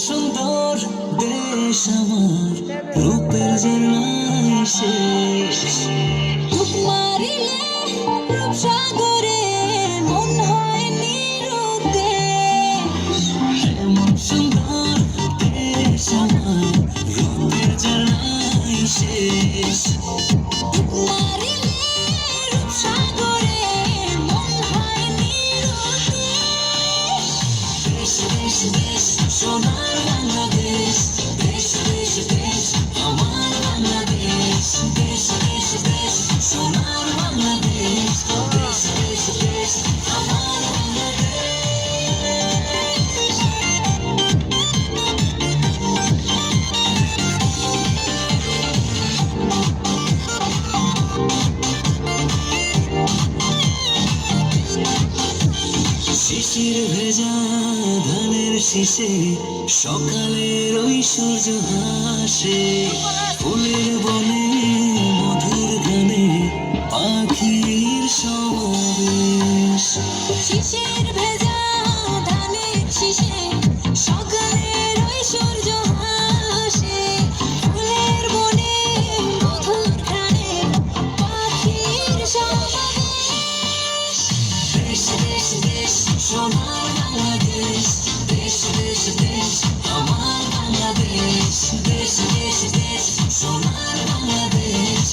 সুন্দর দেশ আমার রূপের জন্মাই শেষ মারিলে রূপসাগরে মন হয় নিরুদ্দেশ এমন সুন্দর দেশ আমার রূপের জন্মাই শেষ মারিলে রূপসাগরে মন হয় নিরুদ্দেশ দেশ দেশ দেশ সোনার বাংলাদেশ দেশ দেশ দেশ আমার বাংলাদেশ দেশ দেশ দেশ সোনার বাংলাদেশ দেশ দেশ দেশ আমার বাংলাদেশ শিশির ভেজা ধানের শীষে সকালের ওই সূর্য হাসে ফুলের বনে মধুর গানে পাখির সমাবেশ শিশির ভেজা ধানের শীষে সকালের ওই সূর্য হাসে ফুলের বনে মধুর গানে পাখির সমাবেশ দেশ দেশ দেশ সোনার বাংলাদেশ দেশ দেশ দেশ আমার বাংলাদেশ দেশ দেশ দেশ সোনার বাংলাদেশ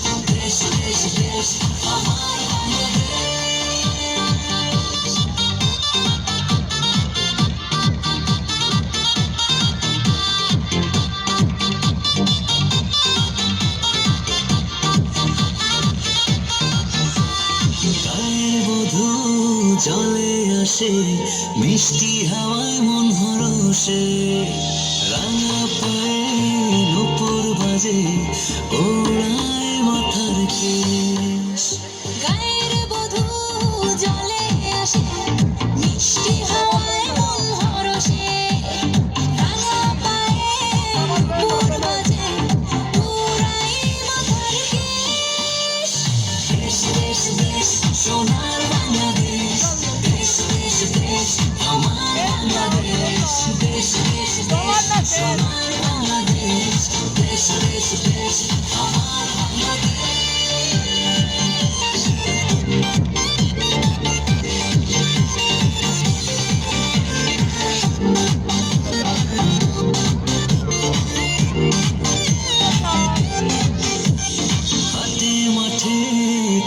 বাতাসে মিষ্টি হাওয়ায় মন হরসে রাঙা পায়ে নুপুর বাজে ওড়ায় মাথার কেশ গায়ের বধূ জলে আসে মিষ্টি হাওয়ায় মন হরসে রাঙা পায়ে নুপুর বাজে ওড়ায় মাথার কেশ দেশ দেশ দেশ সোনার বাংলাদেশ দেশ দেশ দেশ আমার বাংলাদেশ দেশ দেশ দেশ সোনার বাংলাদেশ দেশ দেশ দেশ আমার বাংলাদেশ হাটে মাঠে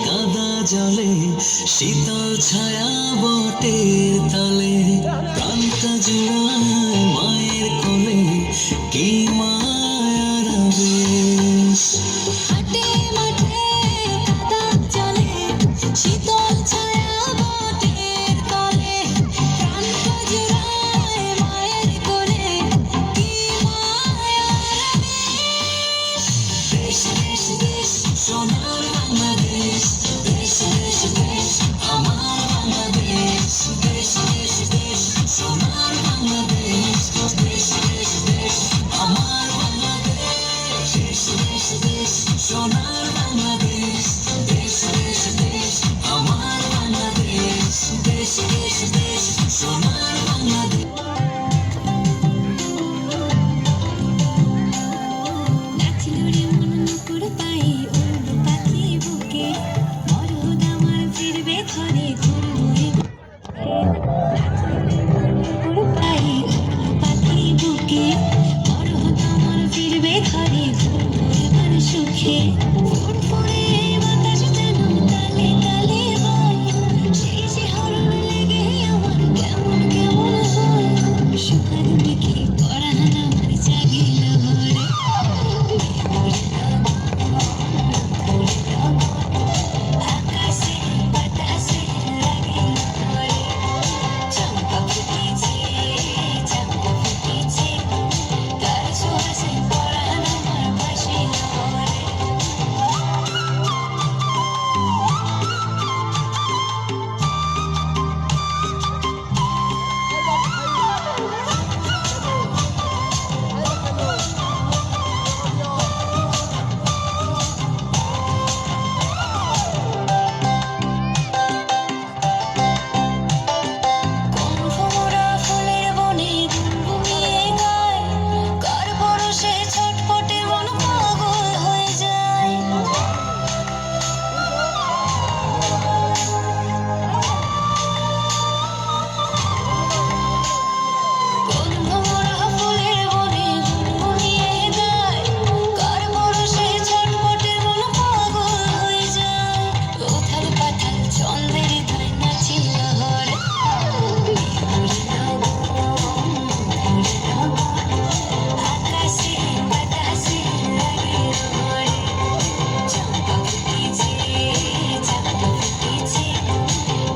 কাদা জলে শীতল ছায়া বটের তলে প্রাণটা জুড়ায় মায়ের কোলে কি মায়ার আবেশ হাটে মাঠে কাদা জলে শীতল ছায়া বটের তলে প্রাণটা জুড়ায় মায়ের কোলে কি মায়ার দেশ দেশ দেশ সোনার বাংলাদেশ দেশ দেশ দেশ আমার বাংলাদেশ দেশ দেশ দেশ সোনার বাংলাদেশ দেশ দেশ দেশ আমার বাংলাদেশ দেশ দেশ দেশ সোনার বাংলাদেশ দেশ দেশ দেশ আমার বাংলাদেশ দেশ দেশ দেশ সোনার বাংলাদেশ নাচিল রে মন নুপুর পায়ে উড়ল পাখি বুকে মরদ আমার ফিরবে ঘরে ঘুরবে নাচিল রে মন নুপুর পায়ে উড়ল পাখি বুকে মরদ আমার ফিরবে ঘরে ঘুরবে এবার সুখে ফুরফুরে বাতাস যেন তালে তালে বয় সেই শিহরণ লেগে আমার কেমন কেমন হয় সুখের দেখি পরাণ আমার জাগিল ভরে আকাশে বাতাসে লাগিল ভরে চম্পা ফুটেছে তার সুহাসে পরাণ আমার ভাসিল ভরে কণ্ঠমোড়া ফুলের বনে ঘুমিয়ে গায় কার পরশে ছটফটে মন পাগল হয়ে যায় কণ্ঠমোড়া ফুলের বনে ঘুমিয়ে গায় কার পরশে ছটফটে মন পাগল হয়ে যায় উথাল পাথাল চন্দ্রের ধায় নাচিল হরে আকাশে বাতাসে লাগিল ভরে চম্পা ফুটেছে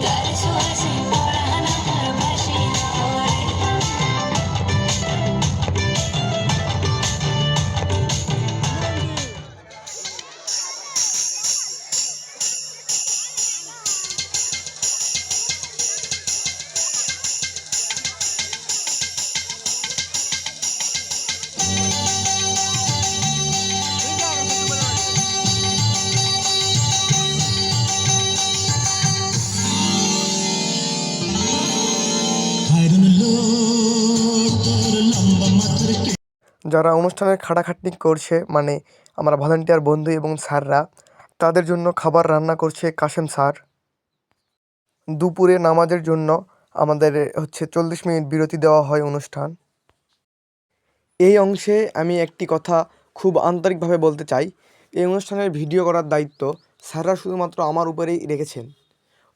তার সুহাসে পরাণ আমার ভাসিল ভরে যারা অনুষ্ঠানের খাটাখাটনি করছে মানে আমার ভলান্টিয়ার বন্ধু এবং স্যাররা, তাদের জন্য খাবার রান্না করছে কাশেম স্যার। দুপুরে নামাজের জন্য আমাদের 40 মিনিট বিরতি দেওয়া হয় অনুষ্ঠান। এই অংশে আমি একটি কথা খুব আন্তরিকভাবে বলতে চাই। এই অনুষ্ঠানের ভিডিও করার দায়িত্ব স্যাররা শুধুমাত্র আমার উপরেই রেখেছেন,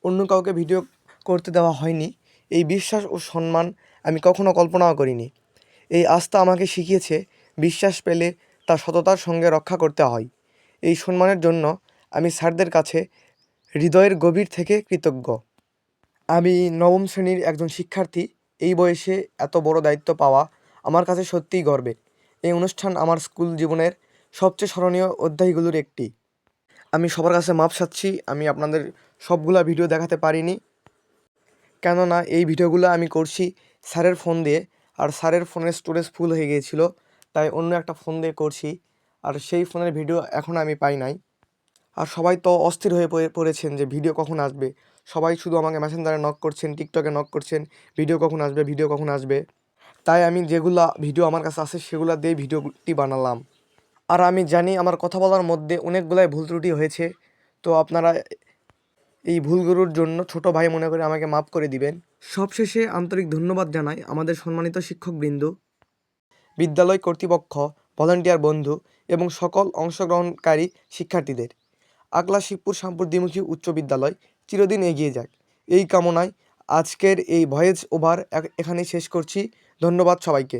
অন্য কাউকে ভিডিও করতে দেওয়া হয়নি। এই বিশ্বাস ও সম্মান আমি কখনো কল্পনাও করিনি। এই আস্থা আমাকে শিখিয়েছে বিশ্বাস পেলে তা সততার সঙ্গে রক্ষা করতে হয়। এই সম্মানের জন্য আমি স্যারদের কাছে হৃদয়ের গভীর থেকে কৃতজ্ঞ। আমি নবম শ্রেণীর একজন শিক্ষার্থী। এই বয়সে এত বড় দায়িত্ব পাওয়া আমার কাছে সত্যিই গর্বের। এই অনুষ্ঠান আমার স্কুল জীবনের সবচেয়ে স্মরণীয় অধ্যায়গুলোর একটি। আমি সবার কাছে মাপ চাচ্ছি, আমি আপনাদের সবগুলা ভিডিও দেখাতে পারিনি, কেননা এই ভিডিওগুলো আমি করছি স্যারের ফোন দিয়ে, আর স্যারের ফোনের স্টোরেজ ফুল হয়ে গিয়েছিল, তাই অন্য একটা ফোন দিয়ে করছি, আর সেই ফোনের ভিডিও এখন আমি পাই নাই। আর সবাই তো অস্থির হয়ে পড়েছেন যে ভিডিও কখন আসবে। সবাই শুধু আমাকে মেসেঞ্জারে নক করছেন, টিকটকে নক করছেন, ভিডিও কখন আসবে, ভিডিও কখন আসবে। তাই আমি যেগুলা ভিডিও আমার কাছে আছে সেগুলো দিয়ে ভিডিওটি বানালাম। আর আমি জানি আমার কথা বলার মধ্যে অনেকগুলাই ভুল ত্রুটি হয়েছে, তো আপনারা এই ভুলগুলোর জন্য ছোট ভাই মনে করে আমাকে মাফ করে দিবেন। সবশেষে আন্তরিক ধন্যবাদ জানাই আমাদের সম্মানিত শিক্ষকবৃন্দ, বিদ্যালয় কর্তৃপক্ষ, ভলান্টিয়ার বন্ধু এবং সকল অংশগ্রহণকারী শিক্ষার্থীদের। আকলা শিবপুর শ্যামপুর দ্বিমুখী উচ্চ বিদ্যালয় চিরদিন এগিয়ে যাক, এই কামনায় আজকের এই ভয়েস ওভার এখানেই শেষ করছি। ধন্যবাদ সবাইকে।